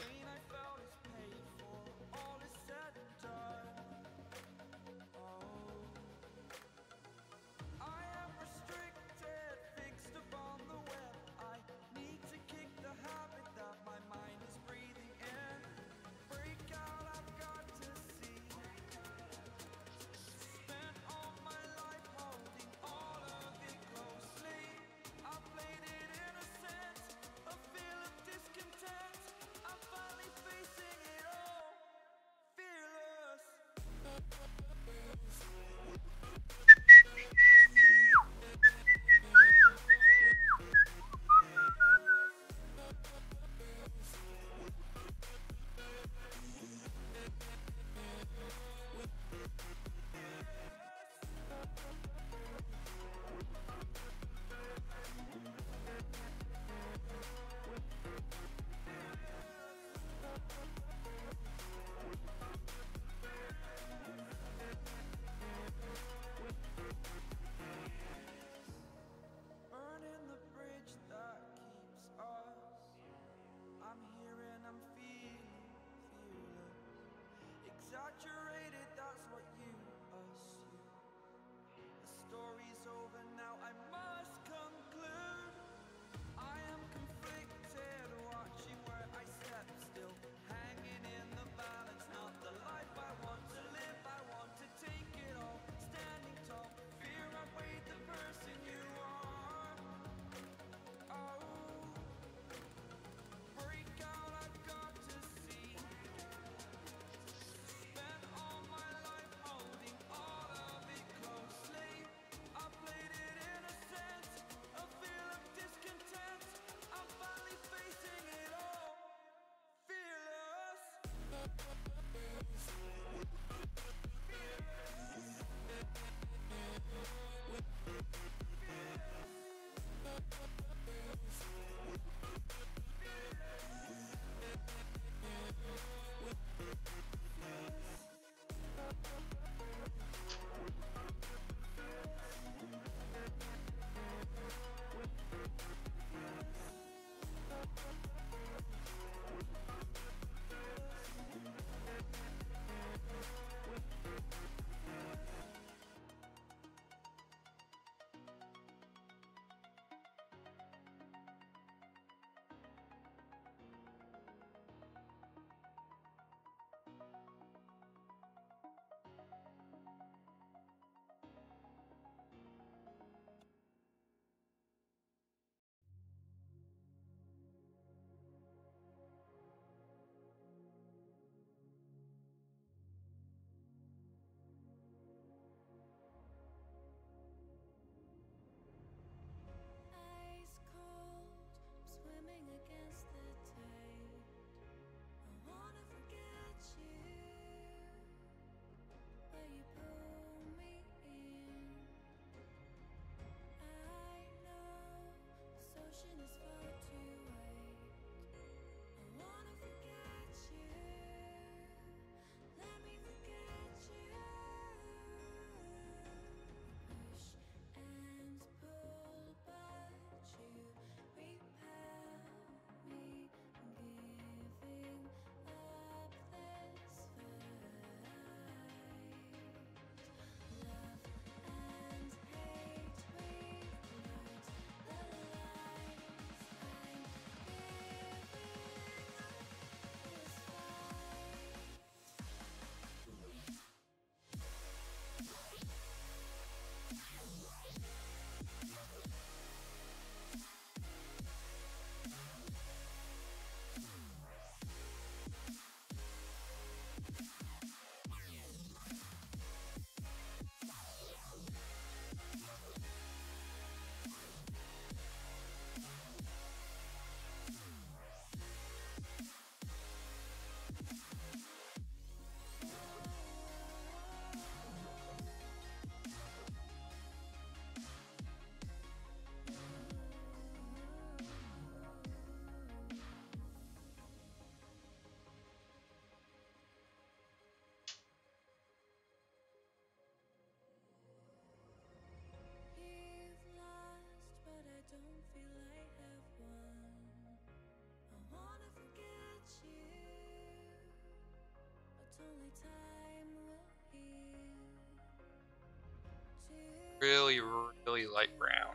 Really, really light brown.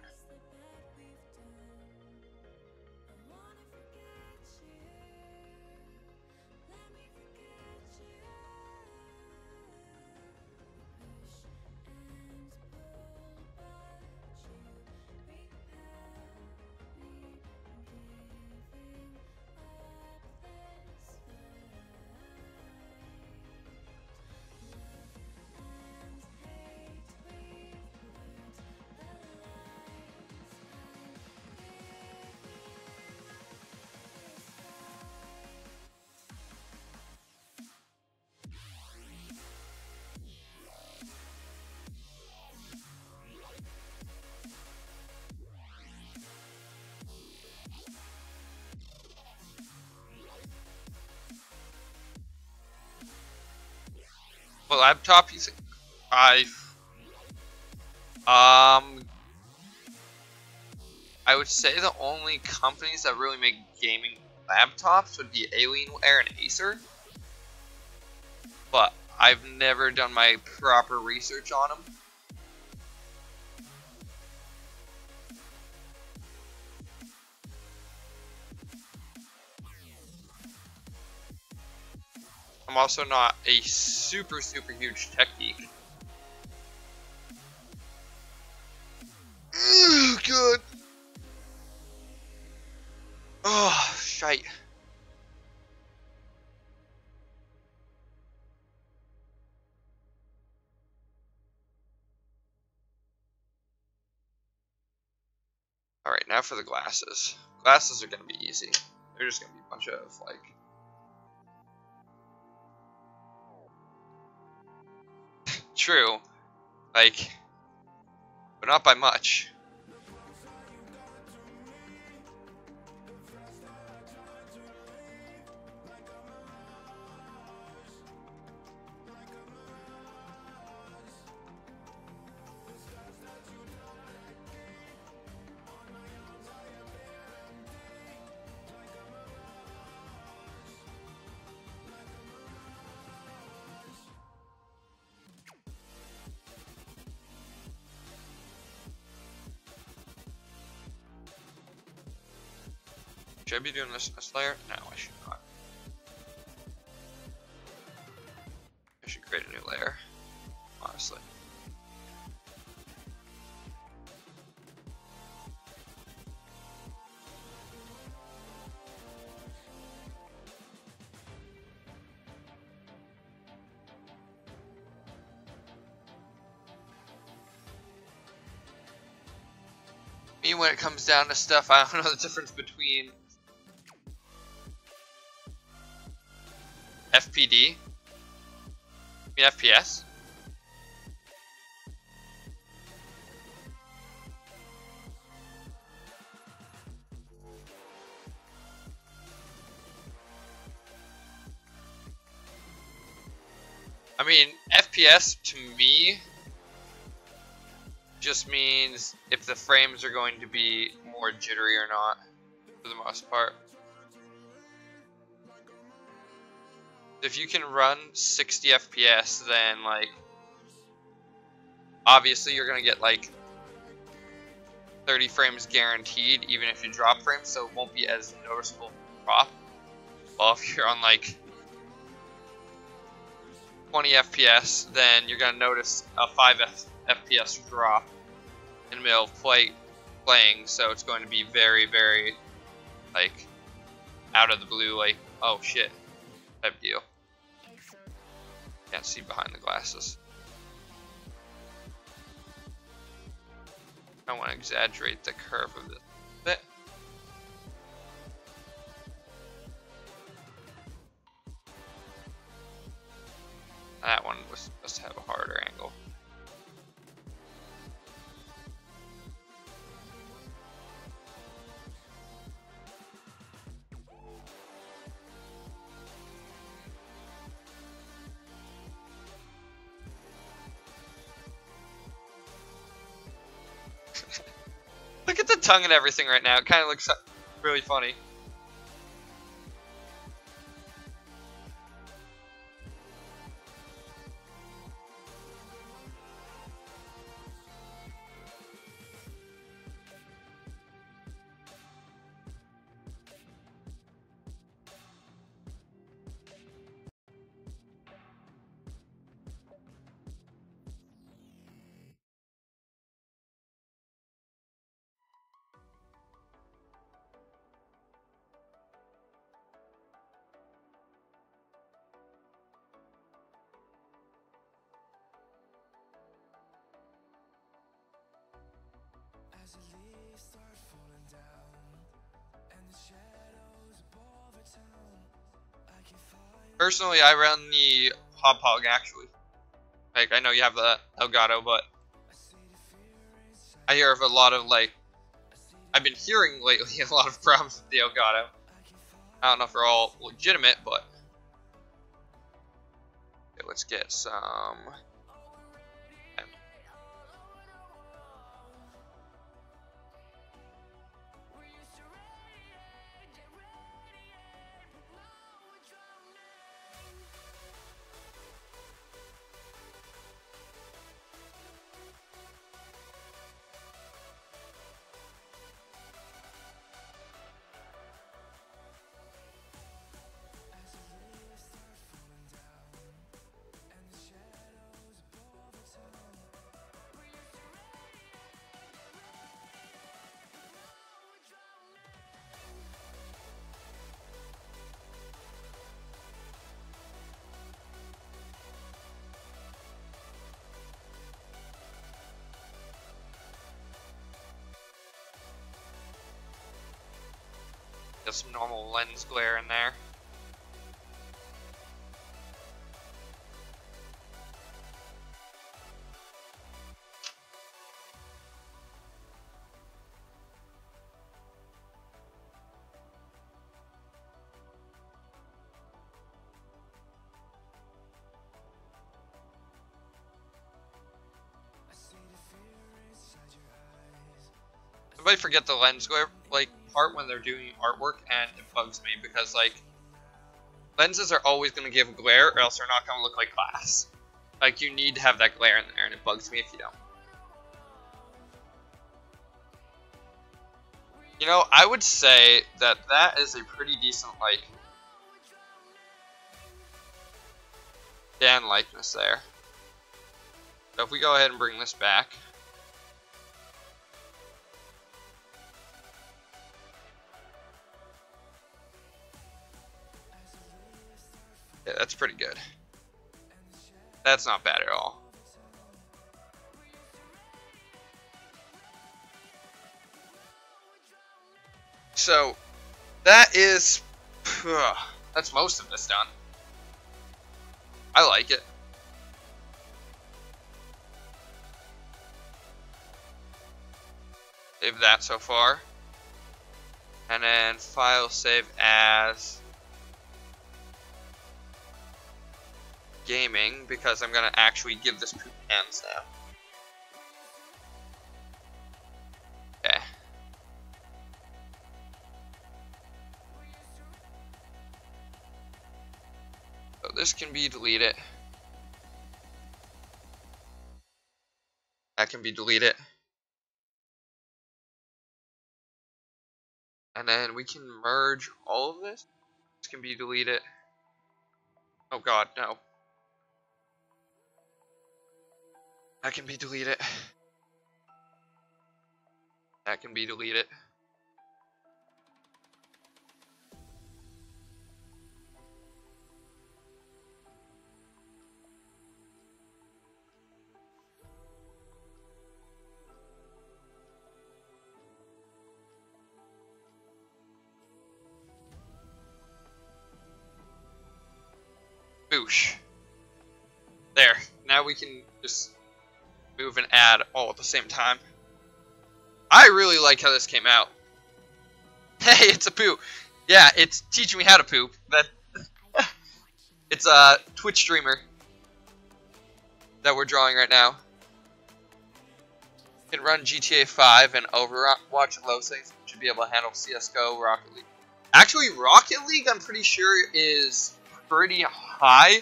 What laptop you think? I would say the only companies that really make gaming laptops would be Alienware and Acer, but I've never done my proper research on them. I'm also not a super huge tech geek. Good. Oh, shite. Alright, now for the glasses. Glasses are gonna be easy. They're just gonna be a bunch of, like... True. Like... But not by much. Should I be doing this in this layer? No, I should not. I should create a new layer, honestly. Me, when it comes down to stuff, I don't know the difference between FPD, I mean FPS. I mean, FPS to me just means if the frames are going to be more jittery or not, for the most part. If you can run 60 FPS, then like obviously you're gonna get like 30 frames guaranteed, even if you drop frames, so it won't be as noticeable drop. Well, if you're on like 20 FPS, then you're gonna notice a 5 FPS drop in the middle of playing, so it's going to be very like out of the blue, like oh shit type deal. Can't see behind the glasses. I want to exaggerate the curve of this a bit. That one was supposed to have a harder angle. Look at the tongue and everything right now. It kind of looks really funny. Personally, I run the Hop actually. Like, I know you have the Elgato, but I hear of a lot of, like, I've been hearing lately a lot of problems with the Elgato. I don't know if they're all legitimate, but okay, let's get some. Get some normal lens glare in there. Somebody forget the lens glare like part when they're doing artwork, and it bugs me because like lenses are always going to give glare, or else they're not going to look like glass. Like, you need to have that glare in there, and it bugs me if you don't. You know, I would say that that is a pretty decent, like, Dan likeness there. So if we go ahead and bring this back. Yeah, that's pretty good. That's not bad at all. So, that is... that's most of this done. I like it. Save that so far. And then file save as... gaming, because I'm gonna actually give this poop hands now. Okay. So this can be deleted. That can be deleted. And then we can merge all of this. This can be deleted. Oh god, no. That can be deleted. That can be deleted. Boosh. There. Now we can just move and add all at the same time. I really like how this came out. Hey, it's a poo. Yeah, it's Teach Me How to Poop. That it's a Twitch streamer that we're drawing right now. Can run GTA 5 and Overwatch low settings. Should be able to handle CS:GO, Rocket League. Actually, Rocket League, I'm pretty sure, is pretty high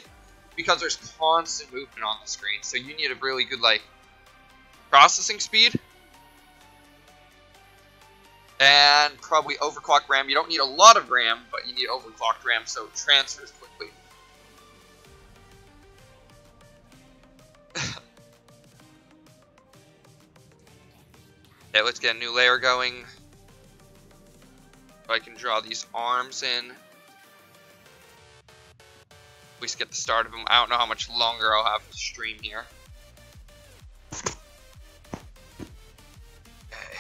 because there's constant movement on the screen. So you need a really good like processing speed. And probably overclocked RAM. You don't need a lot of RAM, but you need overclocked RAM so it transfers quickly. Okay, let's get a new layer going. So I can draw these arms in. At least get the start of them. I don't know how much longer I'll have to stream here. Okay.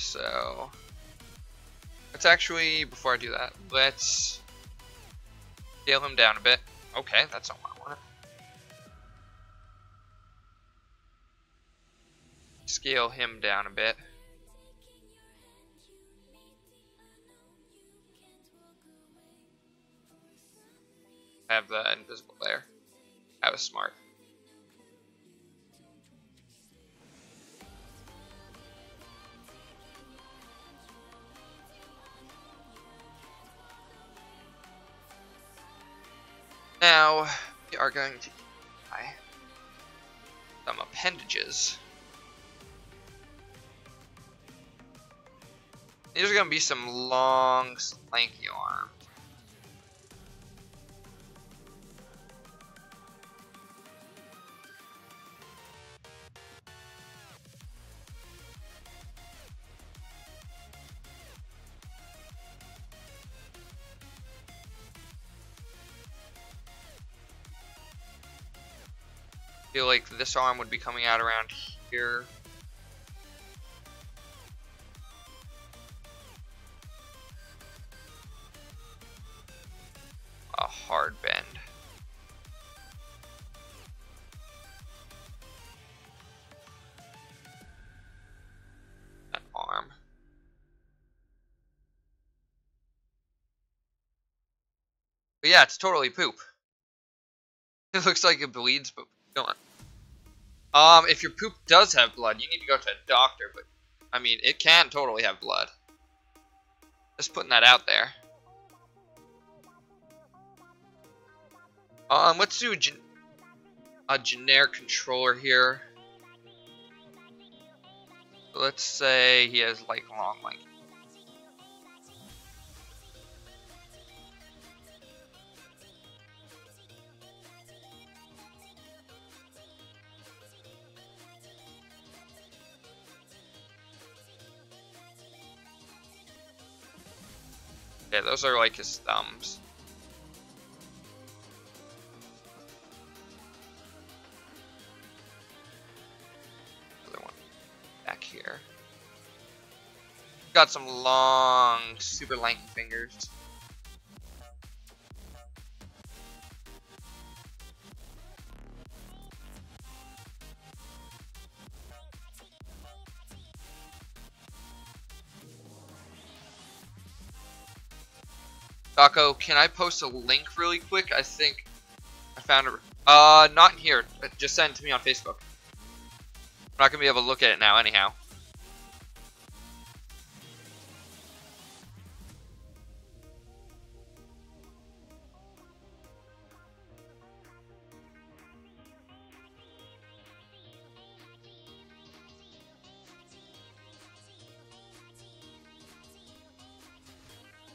so let's actually, before I do that, let's scale him down a bit. Okay, that's not what I wanted. Scale him down a bit. Have the invisible layer. That was smart. Now we are going to buy some appendages. These are going to be some long, lanky arms. I feel like this arm would be coming out around here. A hard bend. An arm. But yeah, it's totally poop. It looks like it bleeds, but don't. If your poop does have blood, you need to go to a doctor, but I mean, it can totally have blood. Just putting that out there. Let's do a generic controller here. Let's say he has like long length. Yeah, those are like his thumbs. Other one back here. Got some long, super lanky fingers. Taco, can I post a link really quick? I think I found it. Not in here. Just send it to me on Facebook. I'm not gonna be able to look at it now, anyhow.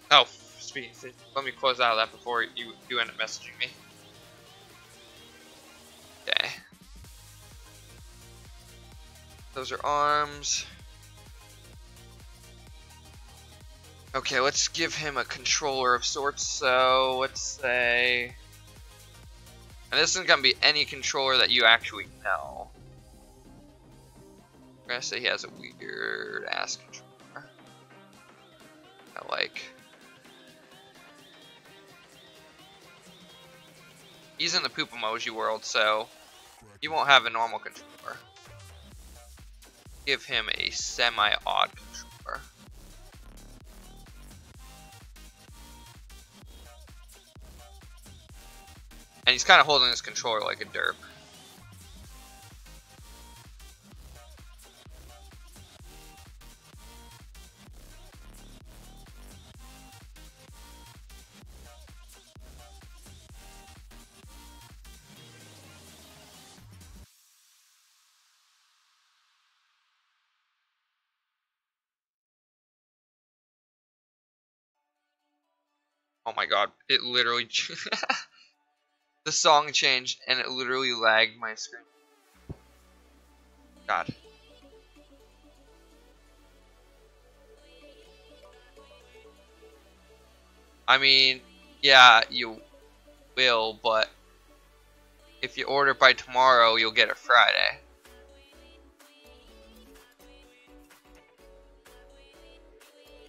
Oh, let me close out of that before you end up messaging me. Okay. Those are arms. Okay, let's give him a controller of sorts. So let's say, and this isn't gonna be any controller that you actually know. I'm gonna say he has a weird ass controller. I like. He's in the poop emoji world, so he won't have a normal controller. Give him a semi-odd controller. And he's kind of holding his controller like a derp. Oh my god, it literally the song changed and it literally lagged my screen. God. I mean, yeah, you will, but if you order by tomorrow, you'll get it Friday.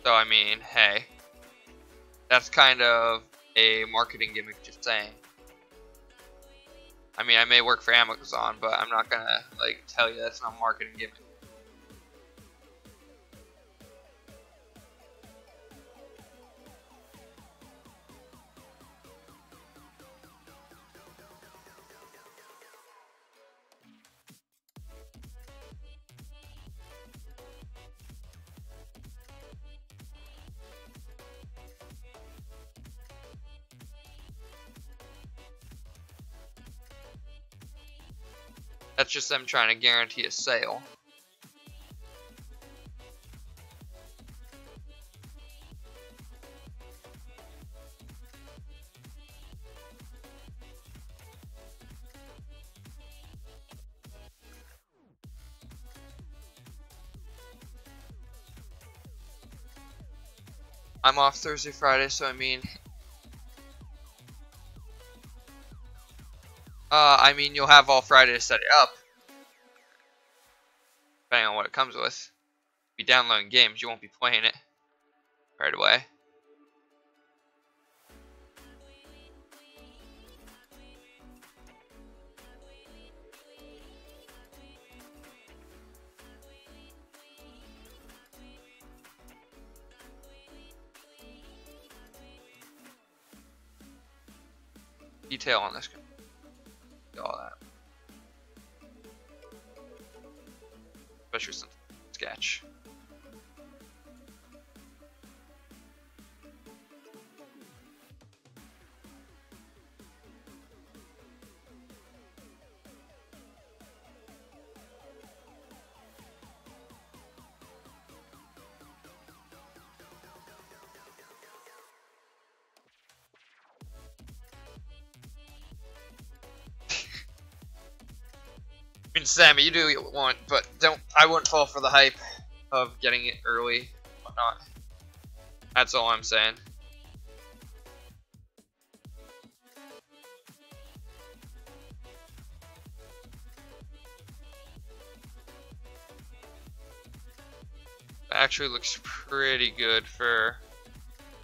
So I mean, hey, that's kind of a marketing gimmick, just saying. I mean, I may work for Amazon, but I'm not gonna like tell you that's not a marketing gimmick. That's just them trying to guarantee a sale. I'm off Thursday, Friday, so I mean you'll have all Friday to set it up, depending on what it comes with. Be downloading games, you won't be playing it right away. Detail on this, all that, especially since sketch. I mean, Sammy, you do what you want, but I wouldn't fall for the hype of getting it early, whatnot. That's all I'm saying. It actually looks pretty good for,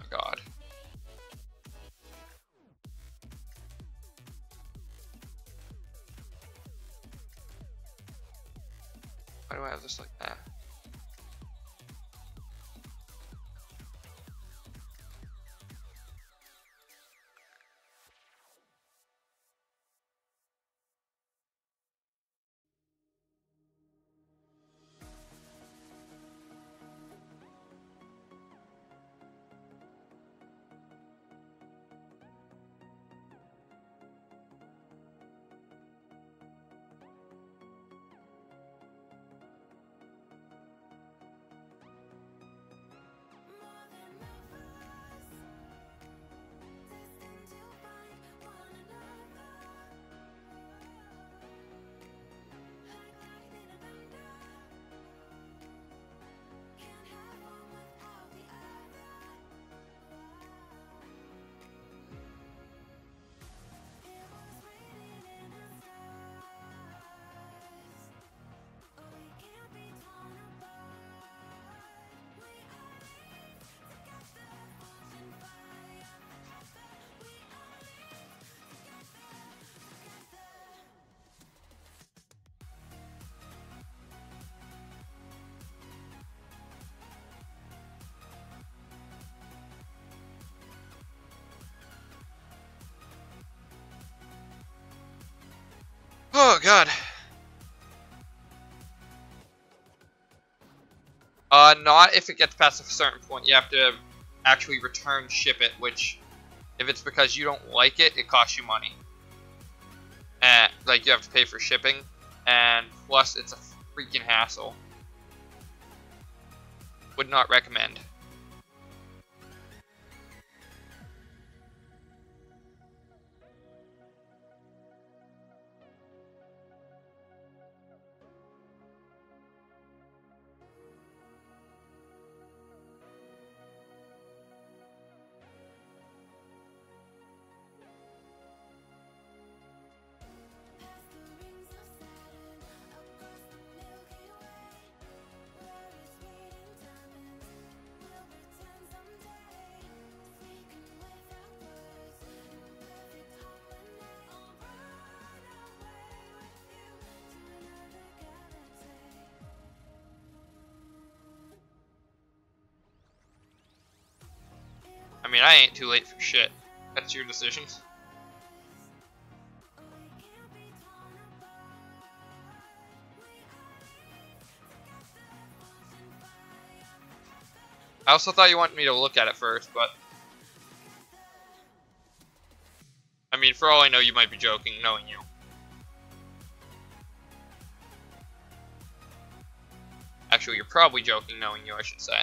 oh god. Why do I have this like that? Oh god. Not if it gets past a certain point. You have to actually return ship it, which, if it's because you don't like it, it costs you money. And, like, you have to pay for shipping, and plus it's a freaking hassle. Would not recommend. mean, I ain't too late for shit. That's your decision. I also thought you wanted me to look at it first, but... I mean, for all I know, you might be joking, knowing you. Actually, you're probably joking, knowing you, I should say.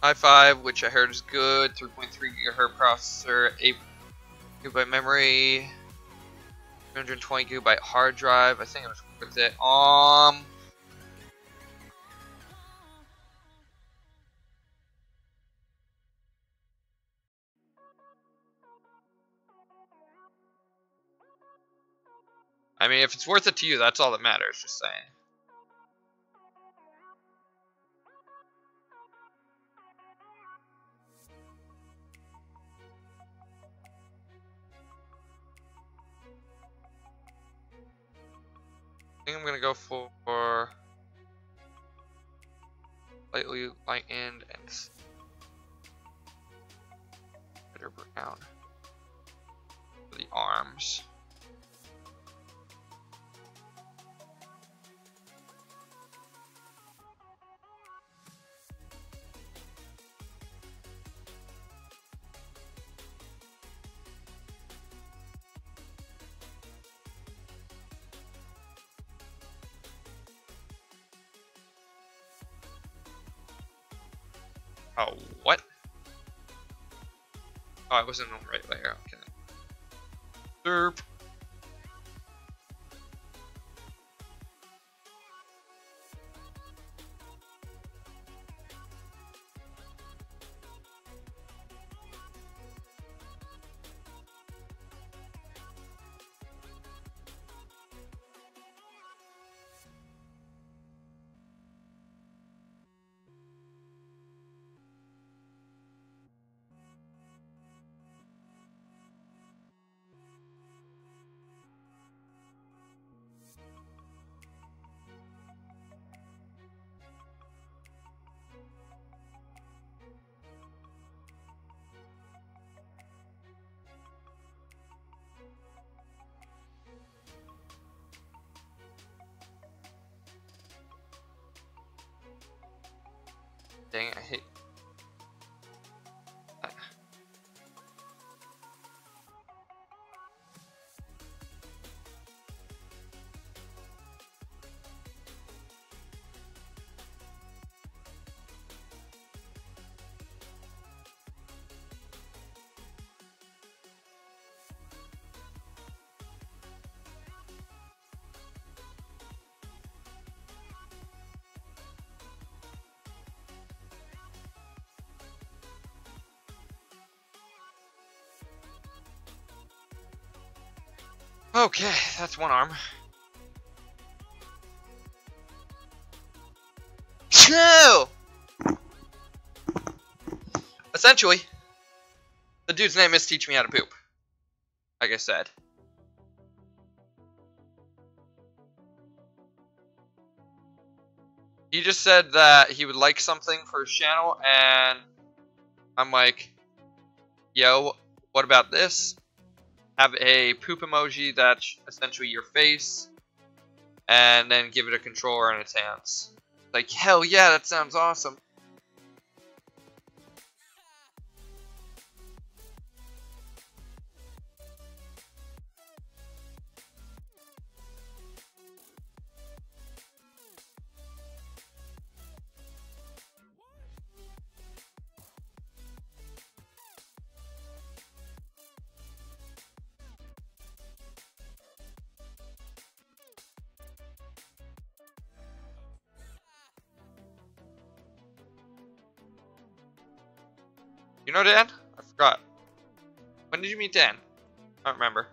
i5, which I heard is good, 3.3 gigahertz processor, 8 gigabyte memory, 220 gigabyte hard drive. I think I was with it. I mean, if it's worth it to you, that's all that matters. Just saying. I think I'm gonna go for slightly lightened and better brown for the arms. Oh, what? Oh, I wasn't on the right layer. Okay. Derp. Dang it, I hate. Okay, that's one arm. Chill! Essentially, the dude's name is Teach Me How to Poop. Like I said. He just said that he would like something for his channel, and I'm like, yo, what about this? Have a poop emoji that's essentially your face, and then give it a controller in its hands. Like, hell yeah, that sounds awesome. You know Dan? I forgot. When did you meet Dan? I don't remember.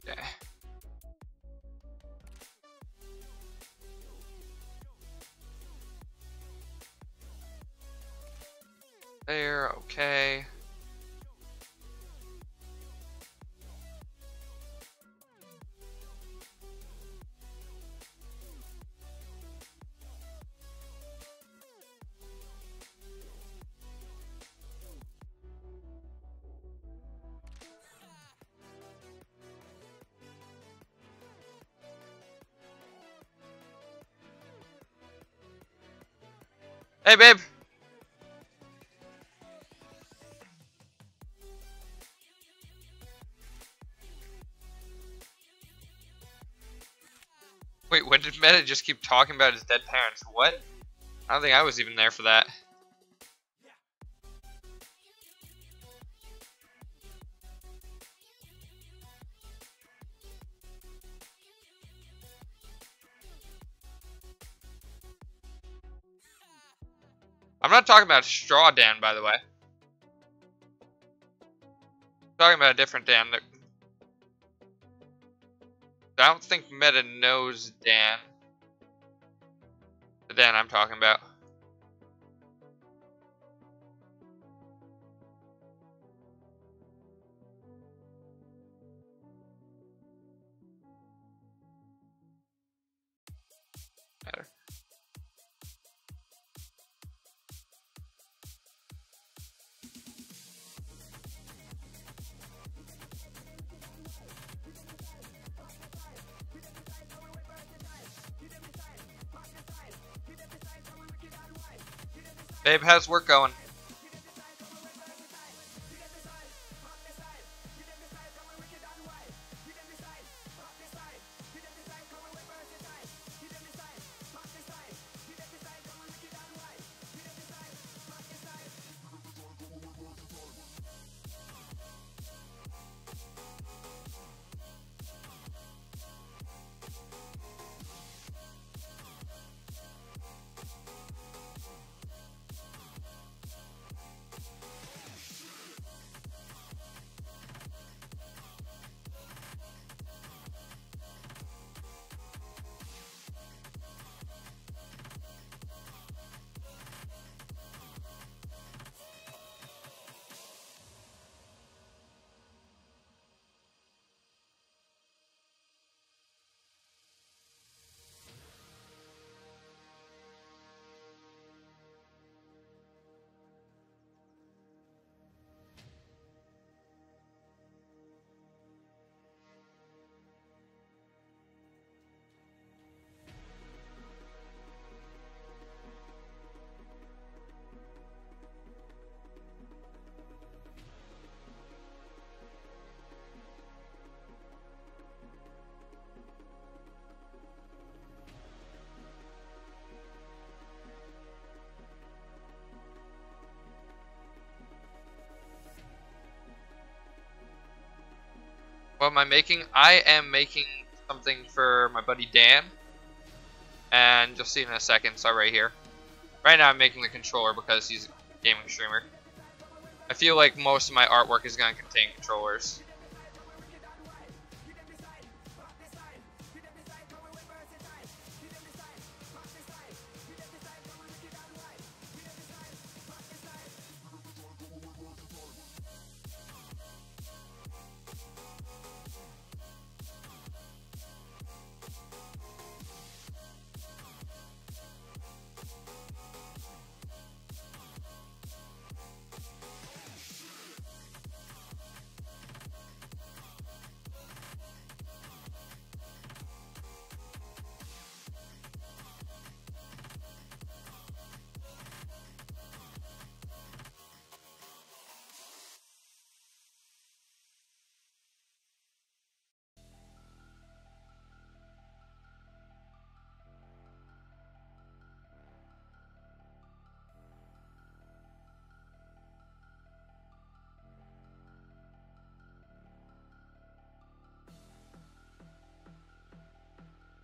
Okay. There, okay. Hey, babe. Wait, when did Meta just keep talking about his dead parents? What? I don't think I was even there for that. I'm not talking about Straw Dan, by the way. I'm talking about a different Dan. I don't think Meta knows Dan. The Dan I'm talking about. Matter. Babe, how's work going? What am I making? I am making something for my buddy Dan. And you'll see in a second, so right here. Right now I'm making the controller because he's a gaming streamer. I feel like most of my artwork is going to contain controllers.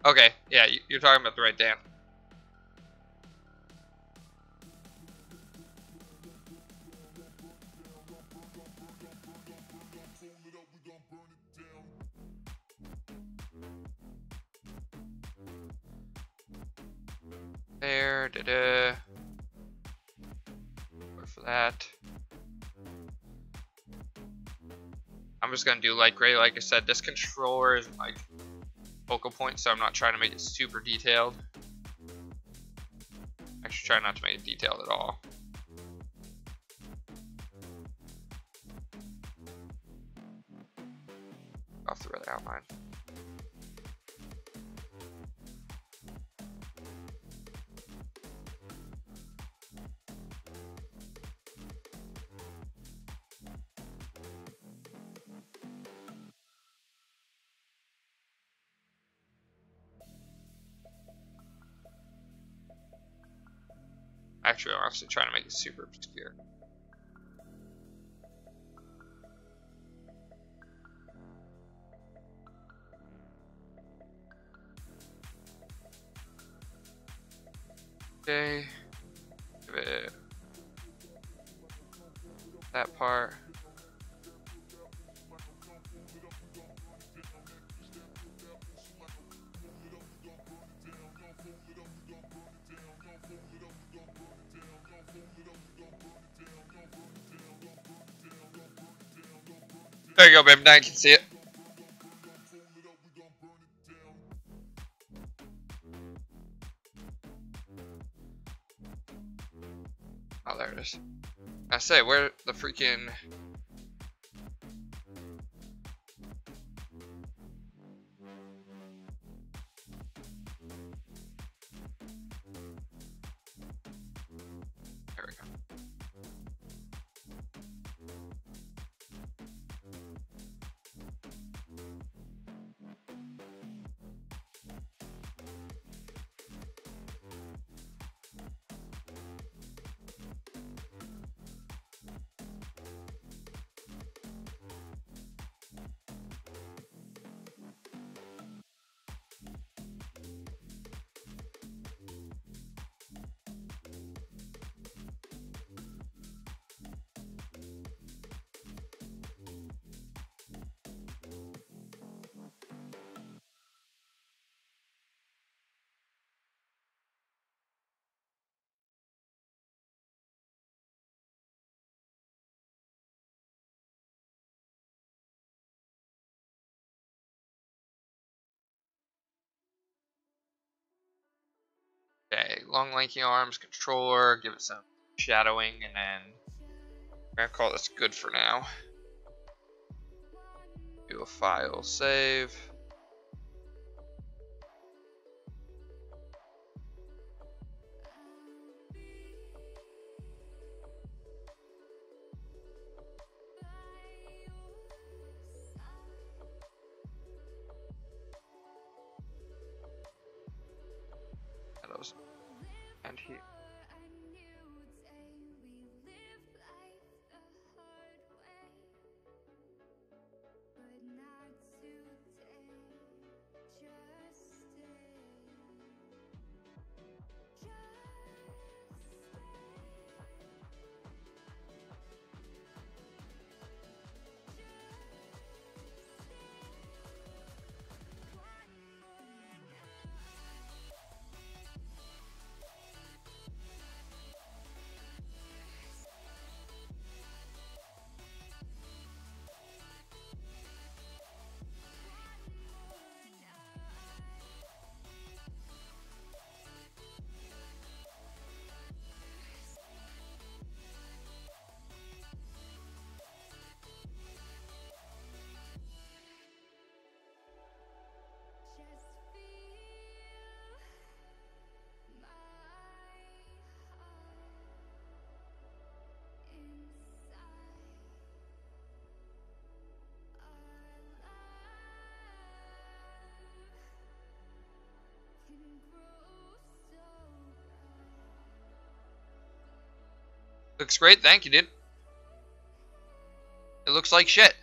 Okay, yeah, you're talking about the right dam. There, da-da. Wait for that. I'm just gonna do light gray. Like I said, this controller is like focal point, so I'm not trying to make it super detailed. Actually, try not to make it detailed at all. Off the red outline. Actually, I'm actually trying to make it super obscure. Okay, give it that part. There you go, babe. Now you can see it. Oh, there it is. I say, where the freaking... There we go. Okay, long lanky arms, controller, give it some shadowing, and then I'm gonna call this good for now. Do a file save. Shadows. And here. Looks great, thank you, dude. It looks like shit.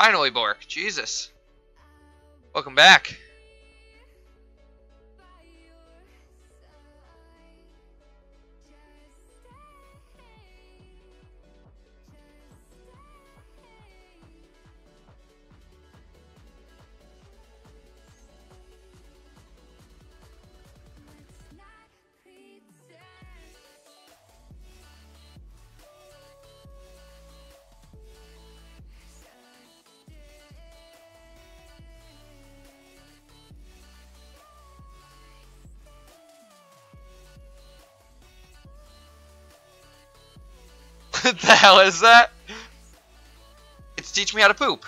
Finally, Bork. Jesus. Welcome back. What the hell is that? It's Teach Me How to Poop.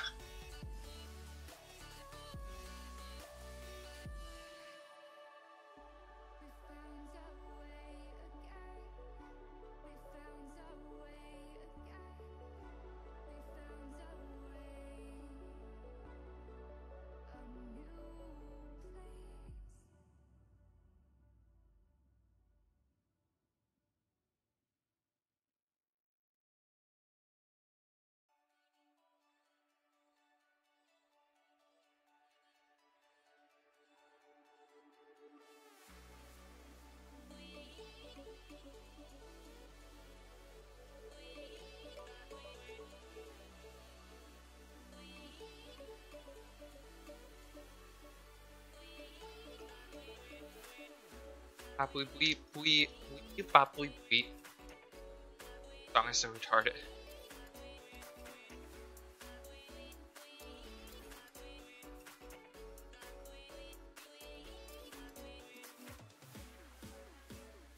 Song is so retarded.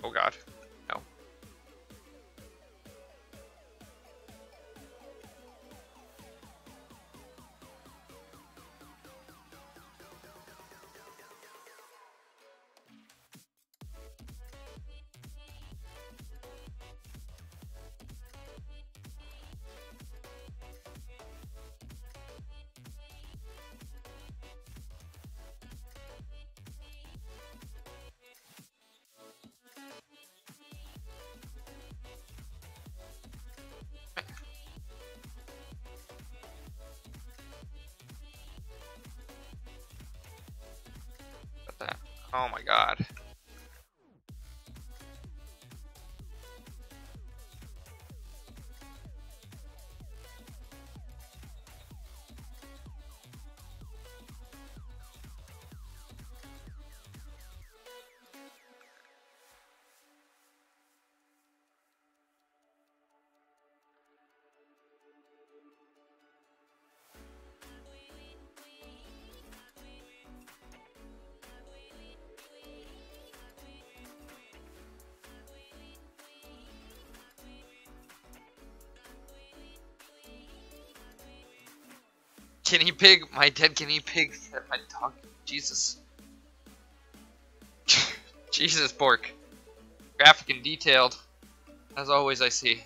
Oh god. No. What the? Oh my god. Guinea pig? My dead guinea pig said my dog. Jesus. Jesus, Pork. Graphic and detailed. As always, I see.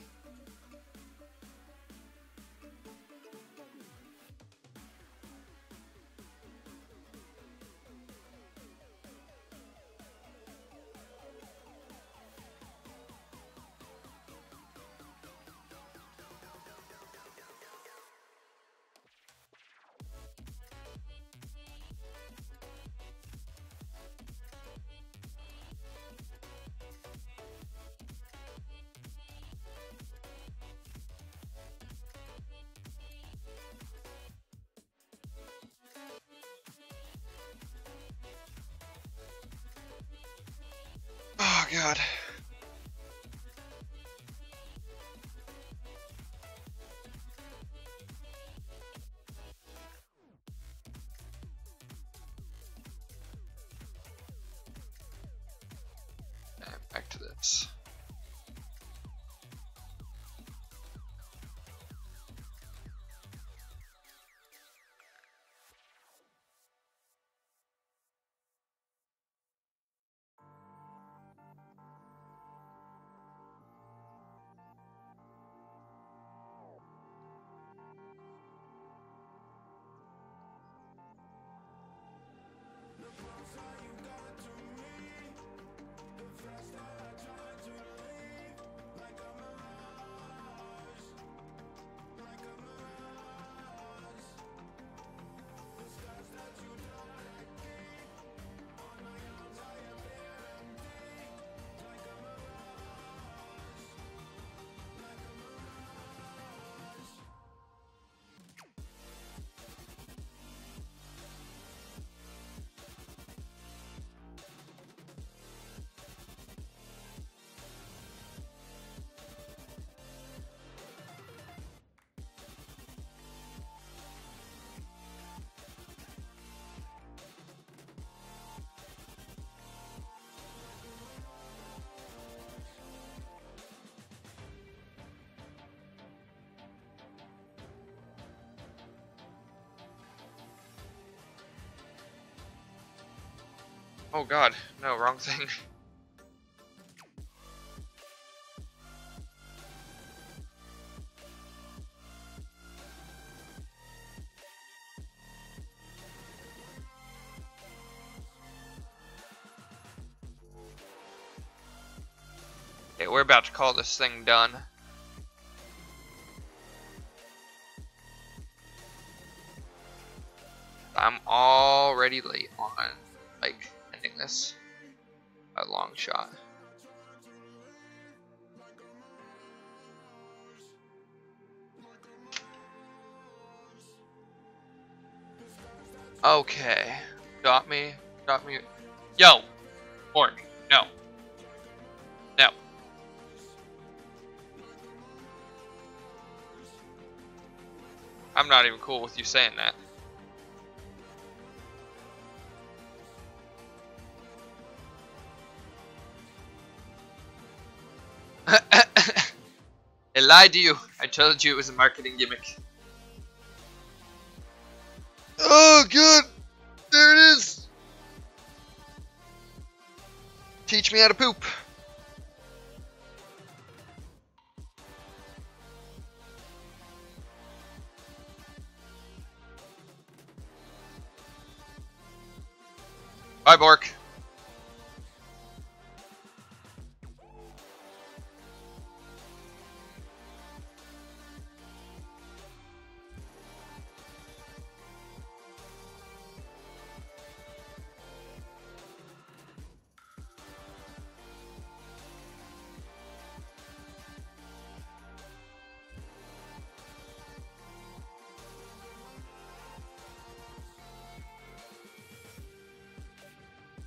Oh god. And back to this. Oh god, no, wrong thing. Okay, we're about to call this thing done. I'm already late on, like, ending this by a long shot. Okay, got me. Yo, Orc, no. No. I'm not even cool with you saying that. I lied to you. I told you it was a marketing gimmick. Oh, good. There it is. Teach me how to poop. Bye, Bork.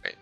Wait.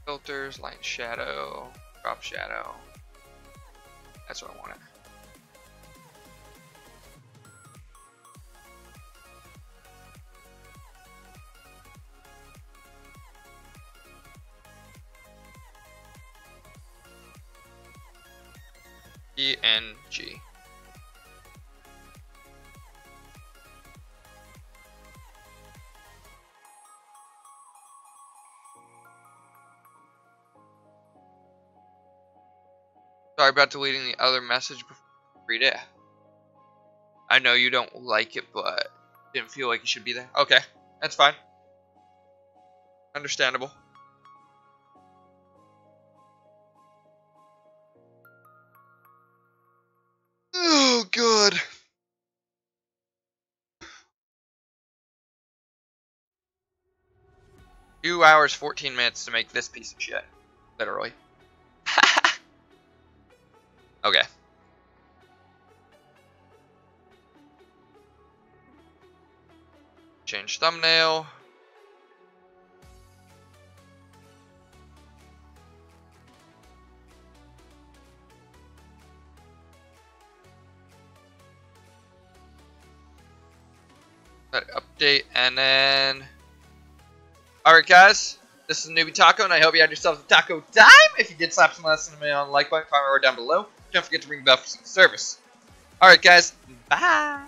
Filters, light and shadow, drop shadow. That's what I wanted. PNG. Sorry about deleting the other message before you read it. I know you don't like it, but didn't feel like it should be there. Okay, that's fine. Understandable. Oh, good. Two hours, 14 minutes to make this piece of shit. Literally. Okay. Change thumbnail. Let it update, and then... Alright guys, this is Newbie Taco, and I hope you had yourselves a taco time. If you did, slap some less than a minute on the like button, comment right down below. Don't forget to ring the bell for service. Alright guys, bye!